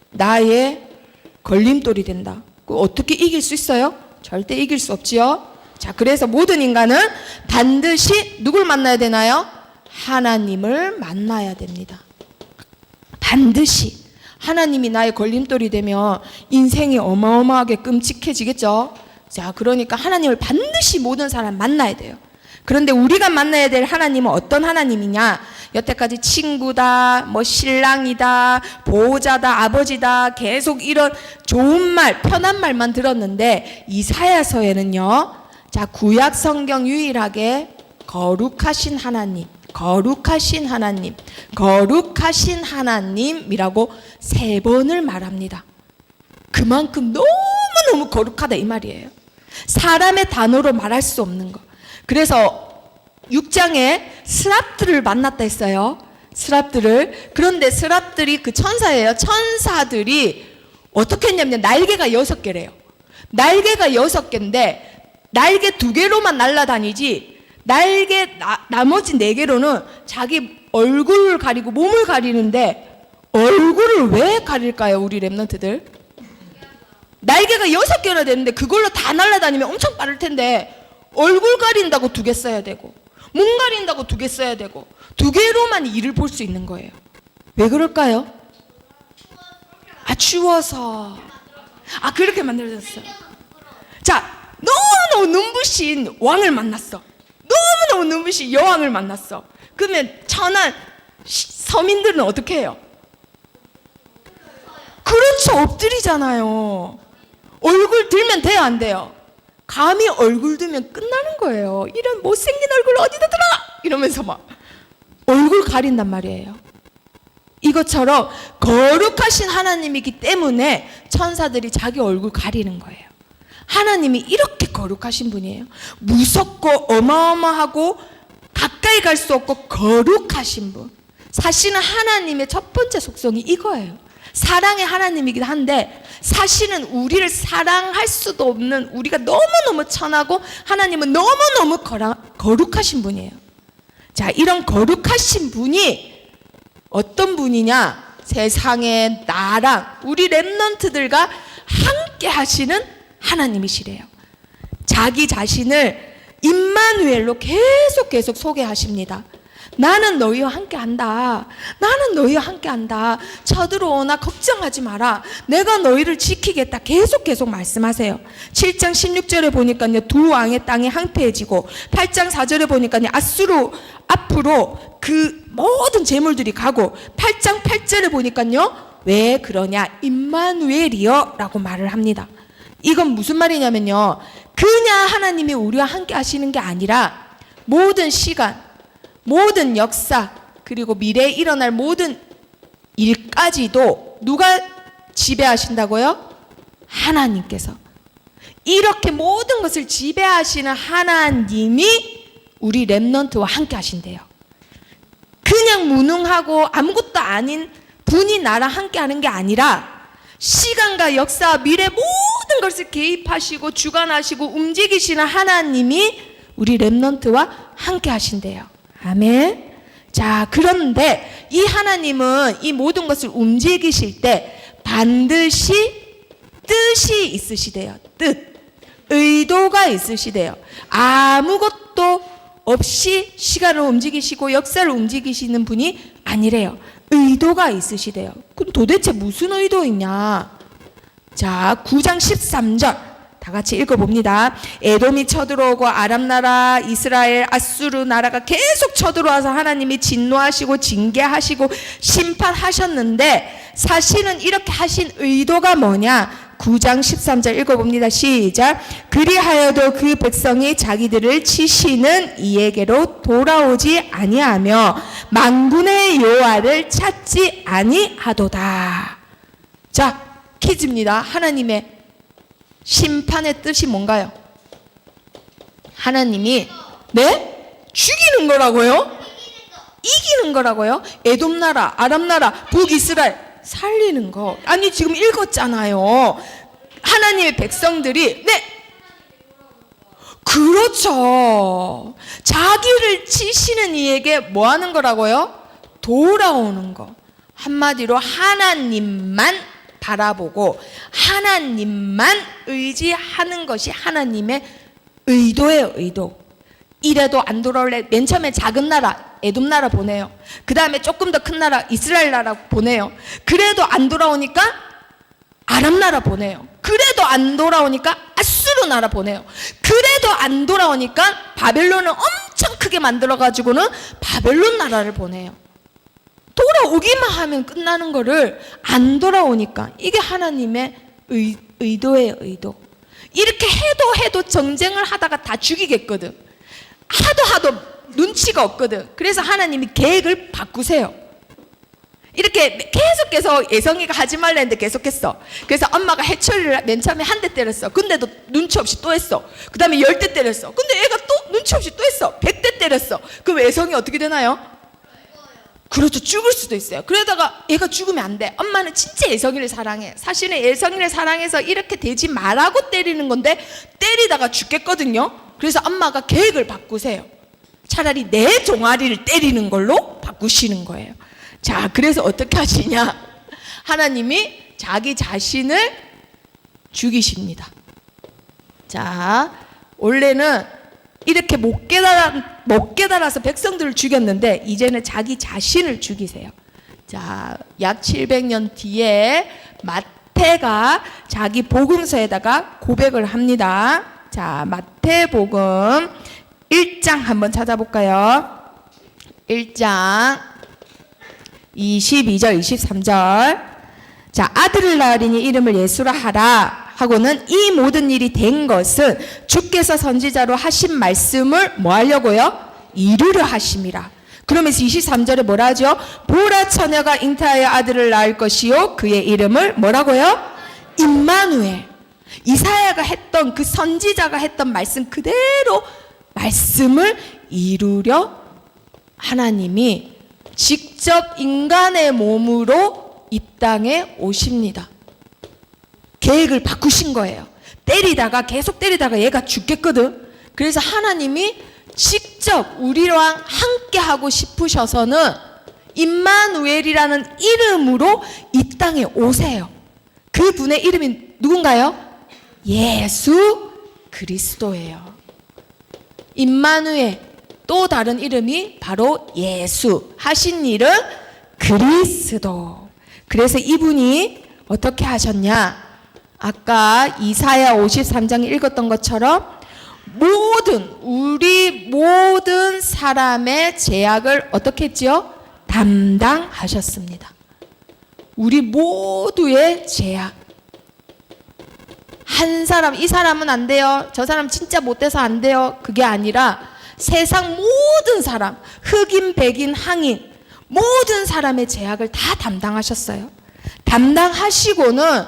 나의 걸림돌이 된다. 어떻게 이길 수 있어요? 절대 이길 수 없지요. 자, 그래서 모든 인간은 반드시 누굴 만나야 되나요? 하나님을 만나야 됩니다. 반드시. 하나님이 나의 걸림돌이 되면 인생이 어마어마하게 끔찍해지겠죠. 자, 그러니까 하나님을 반드시 모든 사람 만나야 돼요. 그런데 우리가 만나야 될 하나님은 어떤 하나님이냐? 여태까지 친구다, 뭐 신랑이다, 보호자다, 아버지다, 계속 이런 좋은 말, 편한 말만 들었는데 이사야서에는요, 자, 구약 성경 유일하게 거룩하신 하나님, 거룩하신 하나님, 거룩하신 하나님이라고 3번을 말합니다. 그만큼 너무너무 거룩하다 이 말이에요. 사람의 단어로 말할 수 없는 거. 그래서 6장에 스랍들을 만났다 했어요. 스랍들을. 그런데 스랍들이 그 천사예요. 천사들이 어떻게 했냐면 날개가 6개래요. 날개가 6개인데 날개 2개로만 날아다니지 나머지 4개로는 자기 얼굴을 가리고 몸을 가리는데 얼굴을 왜 가릴까요, 우리 랩런트들? 날개가 6개나 되는데 그걸로 다 날아다니면 엄청 빠를 텐데 얼굴 가린다고 2개 써야 되고 몸 가린다고 2개 써야 되고 2개로만 일을 볼 수 있는 거예요. 왜 그럴까요? 추워서. 그렇게 만들어졌어요. 자, 너무너무 눈부신 왕을 만났어. 너무너무 눈부신 여왕을 만났어. 그러면 천한 서민들은 어떻게 해요? 그렇죠, 엎드리잖아요. 얼굴 들면 돼요, 안 돼요? 감히 얼굴 들면 끝나는 거예요. 이런 못생긴 얼굴 어디다 들어! 이러면서 막 얼굴 가린단 말이에요. 이것처럼 거룩하신 하나님이기 때문에 천사들이 자기 얼굴 가리는 거예요. 하나님이 이렇게 거룩하신 분이에요. 무섭고 어마어마하고 가까이 갈 수 없고 거룩하신 분. 사실은 하나님의 첫 번째 속성이 이거예요. 사랑의 하나님이긴 한데 사실은 우리를 사랑할 수도 없는, 우리가 너무너무 천하고 하나님은 너무너무 거룩하신 분이에요. 자, 이런 거룩하신 분이 어떤 분이냐? 세상에 나랑 우리 렘넌트들과 함께 하시는 하나님이시래요. 자기 자신을 임마누엘로 계속 소개하십니다. 나는 너희와 함께 한다. 나는 너희와 함께 한다. 쳐들어오나 걱정하지 마라. 내가 너희를 지키겠다. 계속 말씀하세요. 7장 16절에 보니까요, 두 왕의 땅이 황폐해지고 8장 4절에 보니까요, 아수르 앞으로 그 모든 재물들이 가고 8장 8절에 보니까요, 왜 그러냐? 임마누엘이여 라고 말을 합니다. 이건 무슨 말이냐면요, 그냥 하나님이 우리와 함께 하시는 게 아니라 모든 시간, 모든 역사, 그리고 미래에 일어날 모든 일까지도 누가 지배하신다고요? 하나님께서. 이렇게 모든 것을 지배하시는 하나님이 우리 렘넌트와 함께 하신대요. 그냥 무능하고 아무것도 아닌 분이 나랑 함께 하는 게 아니라 시간과 역사와 미래 모든 것을 개입하시고 주관하시고 움직이시는 하나님이 우리 렘넌트와 함께 하신대요. 아멘. 자, 그런데 이 하나님은 이 모든 것을 움직이실 때 반드시 뜻이 있으시대요. 뜻. 의도가 있으시대요. 아무것도 없이 시간을 움직이시고 역사를 움직이시는 분이 아니래요. 의도가 있으시대요. 그럼 도대체 무슨 의도 있냐? 자, 9장 13절 다 같이 읽어봅니다. 에돔이 쳐들어오고 아람 나라, 이스라엘, 아수르 나라가 계속 쳐들어와서 하나님이 진노하시고 징계하시고 심판하셨는데 사실은 이렇게 하신 의도가 뭐냐? 9장 13절 읽어봅니다. 시작. 그리하여도 그 백성이 자기들을 치시는 이에게로 돌아오지 아니하며 만군의 여호와를 찾지 아니하도다. 자, 퀴즈입니다. 하나님의 심판의 뜻이 뭔가요? 하나님이 죽이는 거라고요? 이기는 거라고요? 에돔 나라, 아람 나라, 북이스라엘 살리는 거. 아니 지금 읽었잖아요. 하나님의 백성들이 그렇죠. 자기를 치시는 이에게 뭐 하는 거라고요? 돌아오는 거. 한마디로 하나님만 바라보고 하나님만 의지하는 것이 하나님의 의도예요. 의도. 이래도 안 돌아올래. 맨 처음에 작은 나라 에돔 나라 보내요. 그 다음에 조금 더 큰 나라 이스라엘 나라 보내요. 그래도 안 돌아오니까 아람 나라 보내요. 그래도 안 돌아오니까 아수르 나라 보내요. 그래도 안 돌아오니까 바벨론을 엄청 크게 만들어가지고는 바벨론 나라를 보내요. 돌아오기만 하면 끝나는 거를 안 돌아오니까 이게 하나님의 의도예요. 의도. 이렇게 해도 전쟁을 하다가 다 죽이겠거든. 하도 눈치가 없거든. 그래서 하나님이 계획을 바꾸세요. 이렇게 계속해서 예성이가 하지 말라 했는데 계속했어. 그래서 엄마가 해철이를 맨 처음에 한 대 때렸어. 근데도 눈치 없이 또 했어. 그 다음에 10대 때렸어. 근데 애가 또 눈치 없이 또 했어. 100대 때렸어. 그럼 예성이 어떻게 되나요? 그렇죠. 죽을 수도 있어요. 그러다가 얘가 죽으면 안 돼. 엄마는 진짜 예성이를 사랑해. 사실은 예성이를 사랑해서 이렇게 되지 말라고 때리는 건데 때리다가 죽겠거든요. 그래서 엄마가 계획을 바꾸세요. 차라리 내 종아리를 때리는 걸로 바꾸시는 거예요. 자, 그래서 어떻게 하시냐? 하나님이 자기 자신을 죽이십니다. 자, 원래는 이렇게 못 깨달아서 백성들을 죽였는데 이제는 자기 자신을 죽이세요. 자, 약 700년 뒤에 마태가 자기 복음서에다가 고백을 합니다. 자, 마태복음 1장 한번 찾아볼까요? 1장 22절 23절. 자, 아들을 낳으리니 이름을 예수라 하라 하고는 이 모든 일이 된 것은 주께서 선지자로 하신 말씀을 뭐 하려고요? 이루려 하심이라. 그러면서 23절에 뭐라 하죠? 보라 처녀가 잉태하여 아들을 낳을 것이요 그의 이름을 뭐라고요? 임마누엘. 이사야가 했던 그 선지자가 했던 말씀 그대로 말씀을 이루려 하나님이 직접 인간의 몸으로 이 땅에 오십니다. 계획을 바꾸신 거예요. 계속 때리다가 얘가 죽겠거든. 그래서 하나님이 직접 우리랑 함께 하고 싶으셔서는 임마누엘이라는 이름으로 이 땅에 오세요. 그 분의 이름이 누군가요? 예수 그리스도예요. 임마누엘, 또 다른 이름이 바로 예수, 하신 일은 그리스도. 그래서 이분이 어떻게 하셨냐? 아까 이사야 53장에 읽었던 것처럼 우리 모든 사람의 죄악을 어떻게 했지요? 담당하셨습니다. 우리 모두의 죄악. 한 사람, 이 사람은 안 돼요, 저 사람 진짜 못돼서 안 돼요, 그게 아니라 세상 모든 사람, 흑인, 백인, 항인 모든 사람의 죄악을 다 담당하셨어요. 담당하시고는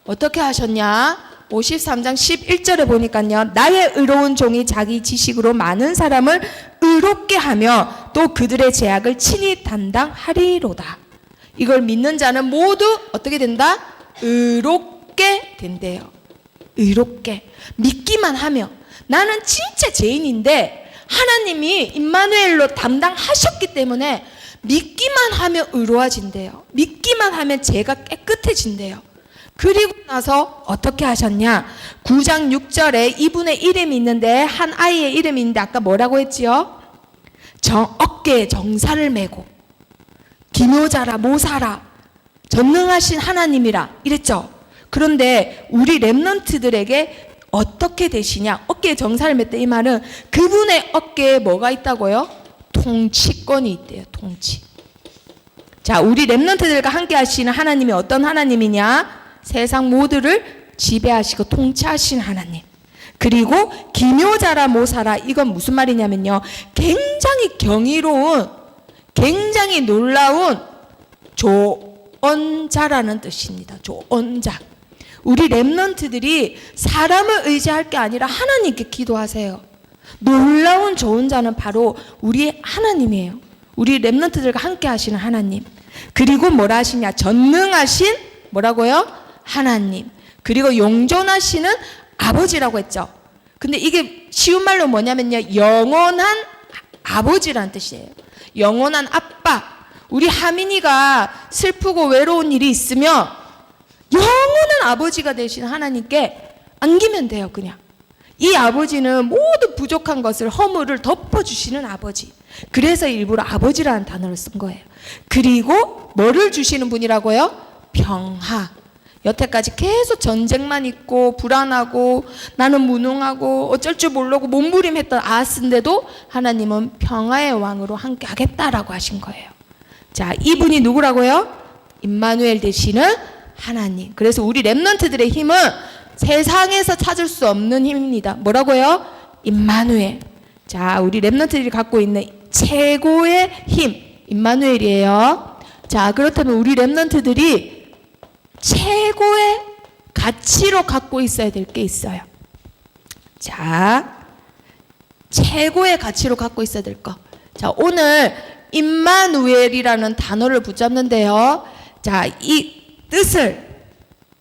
어떻게 하셨냐? 53장 11절에 보니까요, 나의 의로운 종이 자기 지식으로 많은 사람을 의롭게 하며 또 그들의 죄악을 친히 담당하리로다. 이걸 믿는 자는 모두 어떻게 된다? 의롭게 된대요. 의롭게. 믿기만 하면. 나는 진짜 죄인인데 하나님이 임마누엘로 담당하셨기 때문에 믿기만 하면 의로워진대요. 믿기만 하면 죄가 깨끗해진대요. 그리고 나서 어떻게 하셨냐? 9장 6절에 이분의 이름이 있는데, 한 아이의 이름이 있는데 아까 뭐라고 했지요? 어깨에 정사를 메고 기묘자라 모사라 전능하신 하나님이라 이랬죠. 그런데 우리 렘넌트들에게 어떻게 되시냐? 어깨에 정사를 맸다, 이 말은 그분의 어깨에 뭐가 있다고요? 통치권이 있대요. 통치. 자, 우리 렘넌트들과 함께 하시는 하나님이 어떤 하나님이냐? 세상 모두를 지배하시고 통치하신 하나님. 그리고 기묘자라 모사라, 이건 무슨 말이냐면요, 굉장히 경이로운, 굉장히 놀라운 조언자라는 뜻입니다. 조언자. 우리 렘넌트들이 사람을 의지할 게 아니라 하나님께 기도하세요. 놀라운 조언자는 바로 우리 하나님이에요. 우리 렘넌트들과 함께 하시는 하나님. 그리고 뭐라 하시냐? 전능하신 뭐라고요? 하나님. 그리고 용존하시는 아버지라고 했죠. 근데 이게 쉬운 말로 뭐냐면요, 영원한 아버지라는 뜻이에요. 영원한 아빠. 우리 하민이가 슬프고 외로운 일이 있으면 영원한 아버지가 되신 하나님께 안기면 돼요. 그냥 이 아버지는 모든 부족한 것을, 허물을 덮어주시는 아버지. 그래서 일부러 아버지라는 단어를 쓴 거예요. 그리고 뭐를 주시는 분이라고요? 평화. 여태까지 계속 전쟁만 있고 불안하고 나는 무능하고 어쩔 줄 모르고 몸부림했던 아하스인데도 하나님은 평화의 왕으로 함께 하겠다라고 하신 거예요. 자, 이분이 누구라고요? 임마누엘 되시는 하나님. 그래서 우리 렘넌트들의 힘은 세상에서 찾을 수 없는 힘입니다. 뭐라고요? 임마누엘. 자, 우리 렘넌트들이 갖고 있는 최고의 힘, 임마누엘이에요. 자, 그렇다면 우리 렘넌트들이 최고의 가치로 갖고 있어야 될 게 있어요. 자, 최고의 가치로 갖고 있어야 될 거. 자, 오늘 임마누엘이라는 단어를 붙잡는데요. 자, 이 뜻을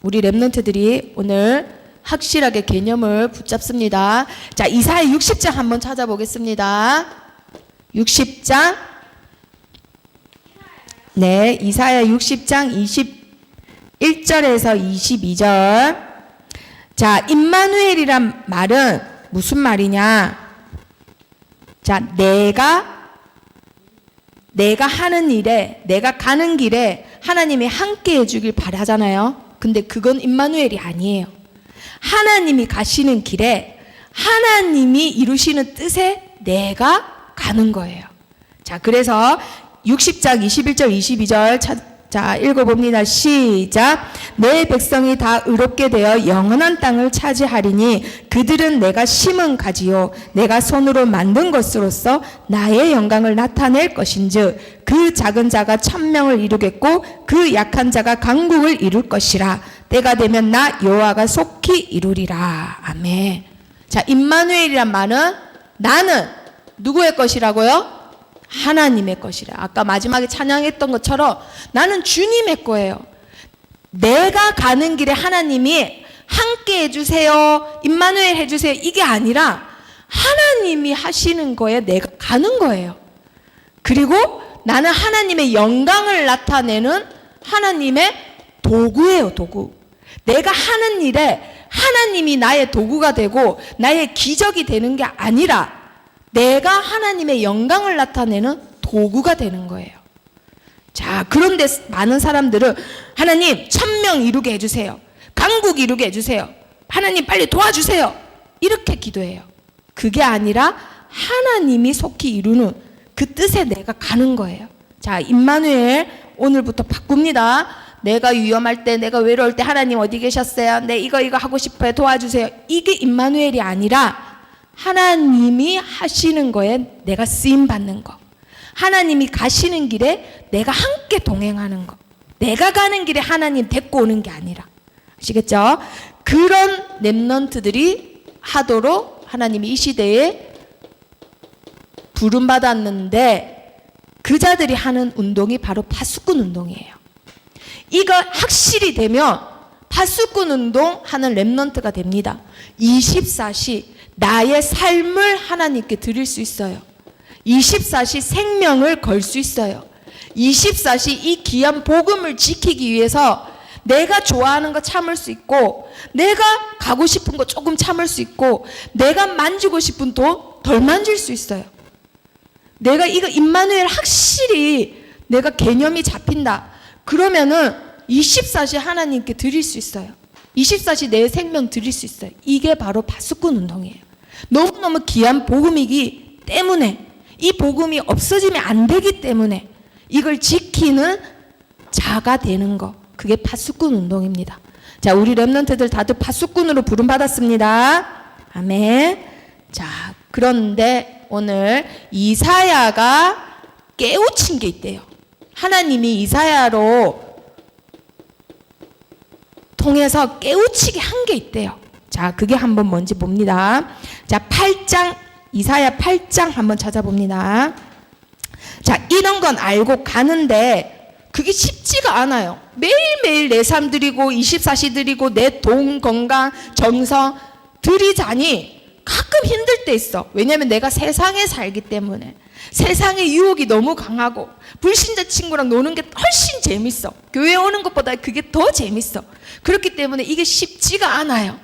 우리 렘넌트들이 오늘 확실하게 개념을 붙잡습니다. 자, 이사야 60장 한번 찾아보겠습니다. 60장. 네, 이사야 60장 21절에서 22절. 자, 임마누엘이란 말은 무슨 말이냐? 자, 내가 하는 일에, 내가 가는 길에 하나님이 함께 해주길 바라잖아요. 근데 그건 임마누엘이 아니에요. 하나님이 가시는 길에 하나님이 이루시는 뜻에 내가 가는 거예요. 자, 그래서 60장 21절 22절 자, 읽어봅니다. 시작. 내 백성이 다 의롭게 되어 영원한 땅을 차지하리니 그들은 내가 심은 가지요 내가 손으로 만든 것으로서 나의 영광을 나타낼 것인즉 그 작은 자가 천명을 이루겠고 그 약한 자가 강국을 이룰 것이라. 때가 되면 나 여호와가 속히 이루리라. 아멘. 자, 임마누엘이란 말은 나는 누구의 것이라고요? 하나님의 것이라. 아까 마지막에 찬양했던 것처럼 나는 주님의 거예요. 내가 가는 길에 하나님이 함께 해주세요, 임마누엘 해주세요, 이게 아니라 하나님이 하시는 거에 내가 가는 거예요. 그리고 나는 하나님의 영광을 나타내는 하나님의 도구예요, 도구. 내가 하는 일에 하나님이 나의 도구가 되고 나의 기적이 되는 게 아니라 내가 하나님의 영광을 나타내는 도구가 되는 거예요. 자, 그런데 많은 사람들은 하나님 1000명 이루게 해주세요, 강국 이루게 해주세요, 하나님 빨리 도와주세요, 이렇게 기도해요. 그게 아니라 하나님이 속히 이루는 그 뜻에 내가 가는 거예요. 자, 임마누엘 오늘부터 바꿉니다. 내가 위험할 때, 내가 외로울 때 하나님 어디 계셨어요? 내 이거 하고 싶어요, 도와주세요. 이게 임마누엘이 아니라 하나님이 하시는 거에 내가 쓰임 받는 거, 하나님이 가시는 길에 내가 함께 동행하는 거, 내가 가는 길에 하나님 데리고 오는 게 아니라, 아시겠죠? 그런 렘넌트들이 하도록 하나님이 이 시대에 부름받았는데 그 자들이 하는 운동이 바로 파수꾼 운동이에요. 이거 확실히 되면 파수꾼 운동 하는 렘넌트가 됩니다. 24시 나의 삶을 하나님께 드릴 수 있어요. 24시 생명을 걸 수 있어요. 24시 이 귀한 복음을 지키기 위해서 내가 좋아하는 거 참을 수 있고, 내가 가고 싶은 거 조금 참을 수 있고, 내가 만지고 싶은 돈 덜 만질 수 있어요. 내가 이거 임마누엘 확실히 내가 개념이 잡힌다. 그러면은 24시 하나님께 드릴 수 있어요. 24시 내 생명 드릴 수 있어요. 이게 바로 파수꾼 운동이에요. 너무너무 귀한 복음이기 때문에, 이 복음이 없어지면 안 되기 때문에 이걸 지키는 자가 되는 거, 그게 파수꾼 운동입니다. 자, 우리 렘넌트들 다들 파수꾼으로 부름받았습니다. 아멘. 자, 그런데 오늘 이사야가 깨우친 게 있대요. 하나님이 이사야로 통해서 깨우치게 한 게 있대요. 자, 그게 한번 뭔지 봅니다. 자, 8장, 이사야 8장 한번 찾아봅니다. 자, 이런 건 알고 가는데 그게 쉽지가 않아요. 매일매일 내 삶 드리고 24시 드리고 내 돈, 건강, 정성 드리자니 가끔 힘들 때 있어. 왜냐하면 내가 세상에 살기 때문에. 세상의 유혹이 너무 강하고 불신자 친구랑 노는 게 훨씬 재밌어. 교회 오는 것보다 그게 더 재밌어. 그렇기 때문에 이게 쉽지가 않아요.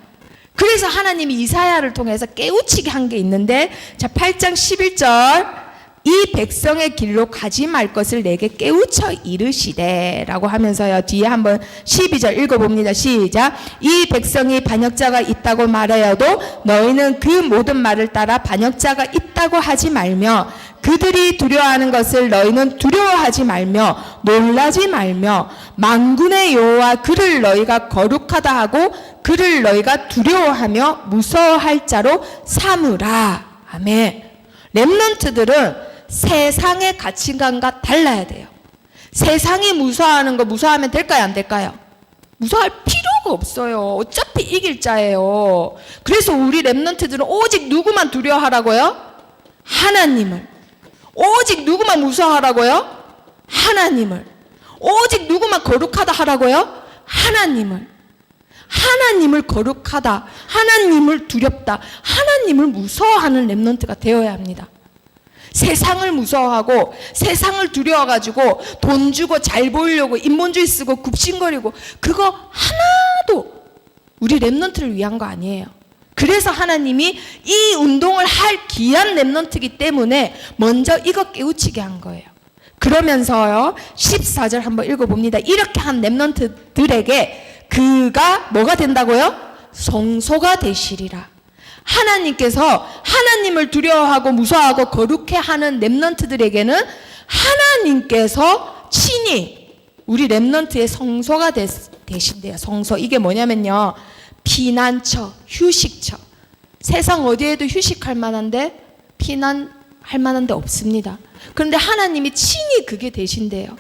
그래서 하나님이 이사야를 통해서 깨우치게 한 게 있는데, 자, 8장 11절, 이 백성의 길로 가지 말 것을 내게 깨우쳐 이르시되 라고 하면서요, 뒤에 한번 12절 읽어봅니다. 시작. 이 백성이 반역자가 있다고 말하여도 너희는 그 모든 말을 따라 반역자가 있다고 하지 말며, 그들이 두려워하는 것을 너희는 두려워하지 말며 놀라지 말며, 만군의 여호와 그를 너희가 거룩하다 하고 그를 너희가 두려워하며 무서워할 자로 삼으라. 아멘. 렘넌트들은 세상의 가치관과 달라야 돼요. 세상이 무서워하는 거 무서워하면 될까요, 안 될까요? 무서워할 필요가 없어요. 어차피 이길 자예요. 그래서 우리 렘넌트들은 오직 누구만 두려워하라고요? 하나님을. 오직 누구만 무서워하라고요? 하나님을. 오직 누구만 거룩하다 하라고요? 하나님을. 하나님을 거룩하다, 하나님을 두렵다, 하나님을 무서워하는 렘넌트가 되어야 합니다. 세상을 무서워하고 세상을 두려워가지고 돈 주고 잘 보이려고 인본주의 쓰고 굽신거리고, 그거 하나도 우리 렘넌트를 위한 거 아니에요. 그래서 하나님이 이 운동을 할 귀한 렘넌트이기 때문에 먼저 이거 깨우치게 한 거예요. 그러면서요, 14절 한번 읽어봅니다. 이렇게 한 렘넌트들에게 그가 뭐가 된다고요? 성소가 되시리라. 하나님께서 하나님을 두려워하고 무서워하고 거룩해 하는 렘넌트들에게는 하나님께서 친히 우리 렘넌트의 성소가 되신대요. 성소. 이게 뭐냐면요, 피난처, 휴식처. 세상 어디에도 휴식할 만한데 피난할 만한데 없습니다. 그런데 하나님이 친히 그게 되신대요.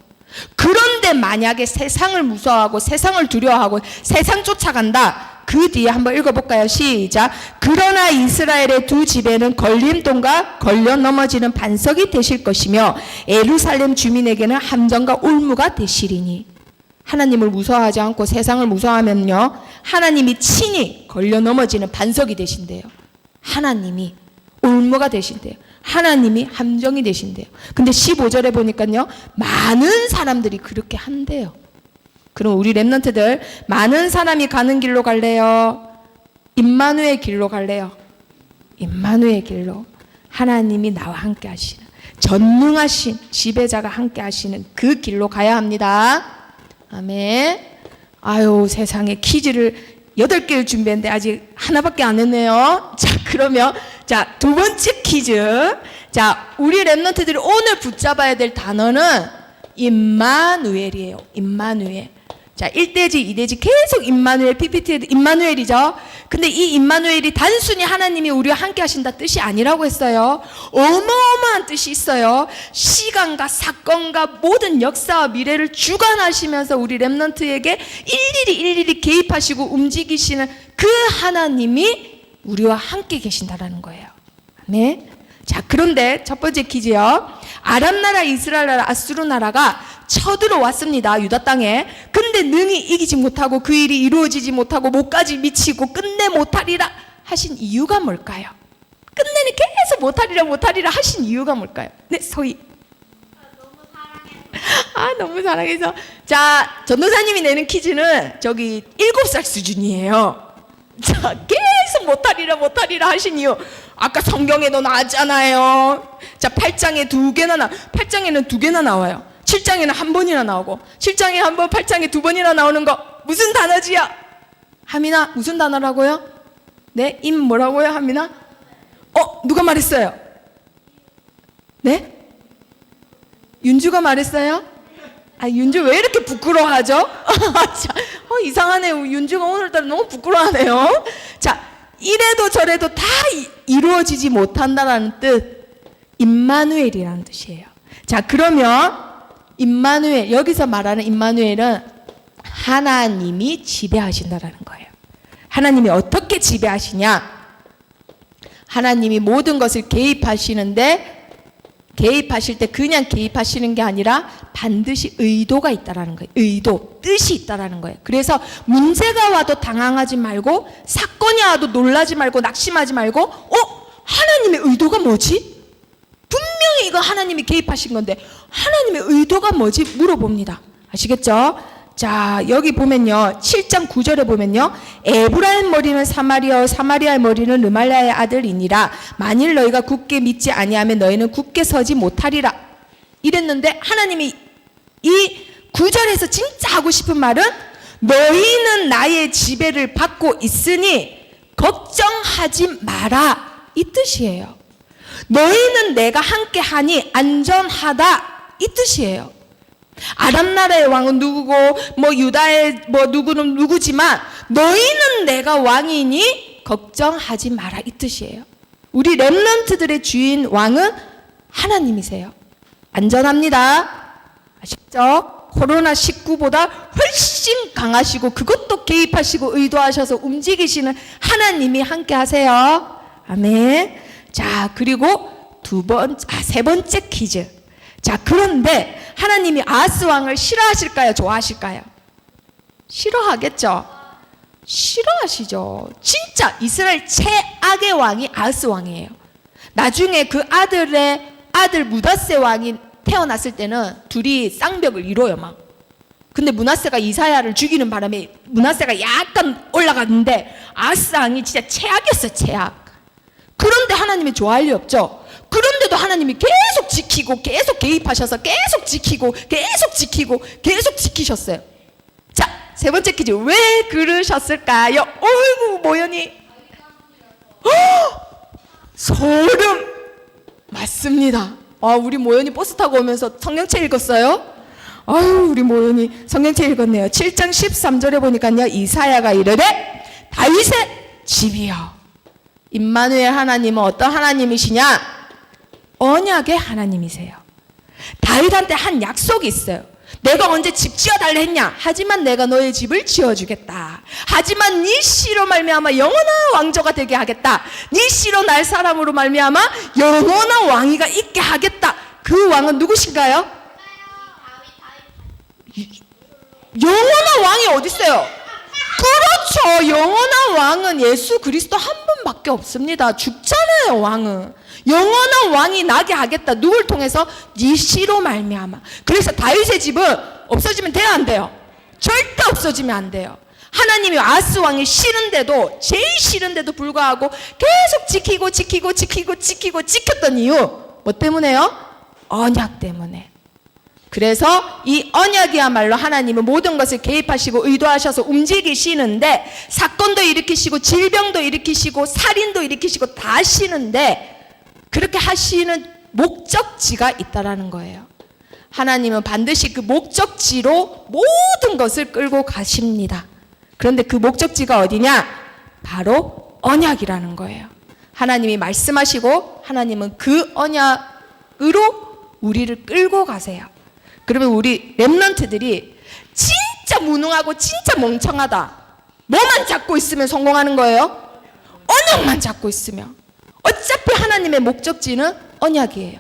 그런데 만약에 세상을 무서워하고 세상을 두려워하고 세상 쫓아간다, 그 뒤에 한번 읽어볼까요? 시작. 그러나 이스라엘의 두 집에는 걸림돌과 걸려 넘어지는 반석이 되실 것이며 예루살렘 주민에게는 함정과 올무가 되시리니. 하나님을 무서워하지 않고 세상을 무서워하면요, 하나님이 친히 걸려 넘어지는 반석이 되신대요. 하나님이 올무가 되신대요. 하나님이 함정이 되신대요. 근데 15절에 보니까요, 많은 사람들이 그렇게 한대요. 그럼 우리 렘넌트들 많은 사람이 가는 길로 갈래요? 임마누엘 길로 갈래요? 임마누엘 길로. 하나님이 나와 함께 하시는, 전능하신 지배자가 함께 하시는 그 길로 가야 합니다. 아멘. 아유, 세상에 퀴즈를 8개를 준비했는데 아직 하나밖에 안 했네요. 자, 그러면 자, 두 번째 퀴즈. 자, 우리 렘넌트들이 오늘 붙잡아야 될 단어는 임마누엘이에요. 임마누엘. 자, 1대지, 2대지 계속 임마누엘, PPT에도 임마누엘이죠. 근데 이 임마누엘이 단순히 하나님이 우리와 함께 하신다 뜻이 아니라고 했어요. 어마어마한 뜻이 있어요. 시간과 사건과 모든 역사와 미래를 주관하시면서 우리 렘넌트에게 일일이 개입하시고 움직이시는 그 하나님이 우리와 함께 계신다라는 거예요. 네. 자, 그런데 첫 번째 퀴즈요. 아람 나라, 이스라엘 나라, 아수르 나라가 쳐들어왔습니다. 유다 땅에. 근데 능히 이기지 못하고 그 일이 이루어지지 못하고 목까지 미치고 끝내 못하리라 하신 이유가 뭘까요? 끝내는 계속 못하리라 하신 이유가 뭘까요? 네, 소희. 너무 사랑해서. 자, 전도사님이 내는 퀴즈는 저기 7살 수준이에요. 자, 계속 못하리라 하신 이유. 아까 성경에도 나왔잖아요. 자, 8장에 2개나 8장에는 2개나 나와요. 7장에는 한 번이나 나오고, 7장에 한 번, 8장에 2번이나 나오는 거 무슨 단어지요? 하민아, 무슨 단어라고요? 네? 임 뭐라고요, 하민아? 누가 말했어요? 네? 윤주가 말했어요? 윤주 왜 이렇게 부끄러워하죠? 이상하네요. 윤주가 오늘따라 너무 부끄러워하네요. 자, 이래도 저래도 다 이루어지지 못한다는 뜻, 임마누엘이라는 뜻이에요. 자, 그러면 임마누엘, 여기서 말하는 임마누엘은 하나님이 지배하신다라는 거예요. 하나님이 어떻게 지배하시냐? 하나님이 모든 것을 개입하시는데, 개입하실 때 그냥 개입하시는 게 아니라 반드시 의도가 있다라는 거예요. 의도, 뜻이 있다라는 거예요. 그래서 문제가 와도 당황하지 말고, 사건이 와도 놀라지 말고, 낙심하지 말고, 하나님의 의도가 뭐지? 분명히 이거 하나님이 개입하신 건데 하나님의 의도가 뭐지? 물어봅니다. 아시겠죠? 자, 여기 보면요, 7장 9절에 보면요, 에브라임 머리는 사마리아와 사마리아의 머리는 르말라의 아들이니라. 만일 너희가 굳게 믿지 아니하면 너희는 굳게 서지 못하리라. 이랬는데 하나님이 이 9절에서 진짜 하고 싶은 말은 너희는 나의 지배를 받고 있으니 걱정하지 마라, 이 뜻이에요. 너희는 내가 함께 하니 안전하다, 이 뜻이에요. 아람 나라의 왕은 누구고 유다의 누구는 누구지만 너희는 내가 왕이니 걱정하지 마라, 이 뜻이에요. 우리 렘넌트들의 주인 왕은 하나님이세요. 안전합니다. 아시죠? 코로나19보다 훨씬 강하시고 그것도 개입하시고 의도하셔서 움직이시는 하나님이 함께 하세요. 아멘. 자, 그리고 세 번째 퀴즈. 자, 그런데 하나님이 아하스 왕을 싫어하실까요? 좋아하실까요? 싫어하겠죠? 싫어하시죠. 진짜 이스라엘 최악의 왕이 아하스 왕이에요. 나중에 그 아들의 아들 므낫세 왕이 태어났을 때는 둘이 쌍벽을 이뤄요, 막. 근데 므낫세가 이사야를 죽이는 바람에 므낫세가 약간 올라갔는데 아하스 왕이 진짜 최악이었어요, 최악. 그런데 하나님이 좋아할 리 없죠. 그런데도 하나님이 계속 지키고 계속 개입하셔서 계속 지키고 계속 지키셨어요. 자, 세 번째 퀴즈. 왜 그러셨을까요? 어이구, 모연이. 소름. 맞습니다. 우리 모연이 버스 타고 오면서 성경책 읽었어요? 아유, 우리 모연이 성경책 읽었네요. 7장 13절에 보니까요, 이사야가 이르되 다윗의 집이여. 임마누엘 하나님은 어떤 하나님이시냐? 언약의 하나님이세요. 다윗한테 한 약속이 있어요. 내가 언제 집 지어달라 했냐? 하지만 내가 너의 집을 지어주겠다. 하지만 네 씨로 말미암아 영원한 왕조가 되게 하겠다. 네 씨로 날 사람으로 말미암아 영원한 왕위가 있게 하겠다. 그 왕은 누구신가요? 영원한 왕이 어디 있어요? 그렇죠. 영원한 왕은 예수 그리스도 한 분밖에 없습니다. 죽잖아요, 왕은. 영원한 왕이 나게 하겠다. 누굴 통해서? 네 씨로 말미암아. 그래서 다윗의 집은 없어지면 돼요, 안 돼요? 절대 없어지면 안 돼요. 하나님이 아스 왕이 싫은데도, 제일 싫은데도 불구하고 계속 지켰던 이유 뭐 때문에요? 언약 때문에. 그래서 이 언약이야말로 하나님은 모든 것을 개입하시고 의도하셔서 움직이시는데, 사건도 일으키시고 질병도 일으키시고 살인도 일으키시고 다 하시는데, 그렇게 하시는 목적지가 있다라는 거예요. 하나님은 반드시 그 목적지로 모든 것을 끌고 가십니다. 그런데 그 목적지가 어디냐? 바로 언약이라는 거예요. 하나님이 말씀하시고 하나님은 그 언약으로 우리를 끌고 가세요. 그러면 우리 렘넌트들이 진짜 무능하고 진짜 멍청하다. 뭐만 잡고 있으면 성공하는 거예요? 언약만 잡고 있으면. 어차피 하나님의 목적지는 언약이에요.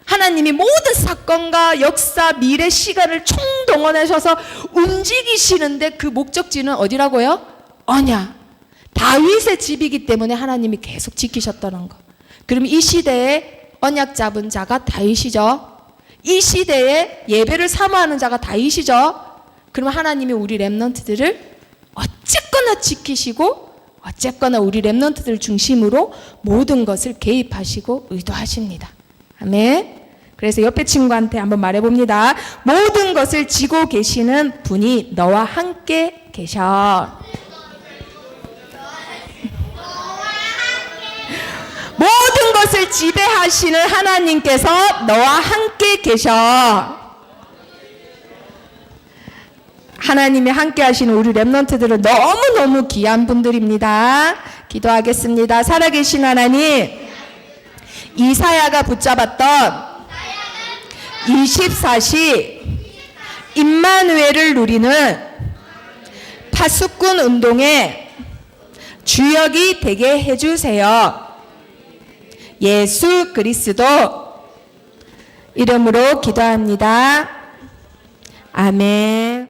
하나님이 모든 사건과 역사, 미래, 시간을 총동원하셔서 움직이시는데 그 목적지는 어디라고요? 언약. 다윗의 집이기 때문에 하나님이 계속 지키셨다는 거. 그럼 이 시대에 언약 잡은 자가 다윗이죠. 이 시대에 예배를 사모하는 자가 다윗이죠. 그러면 하나님이 우리 렘넌트들을 어쨌거나 지키시고 어쨌거나 우리 렘넌트들 중심으로 모든 것을 개입하시고 의도하십니다. 아멘. 그래서 옆에 친구한테 한번 말해봅니다. 모든 것을 지고 계시는 분이 너와 함께 계셔. 모든 것을 지배하시는 하나님께서 너와 함께 계셔. 하나님이 함께 하시는 우리 렘넌트들은 너무너무 귀한 분들입니다. 기도하겠습니다. 살아계신 하나님, 이사야가 붙잡았던 24시 임마누엘을 누리는 파수꾼 운동의 주역이 되게 해주세요. 예수 그리스도 이름으로 기도합니다. 아멘.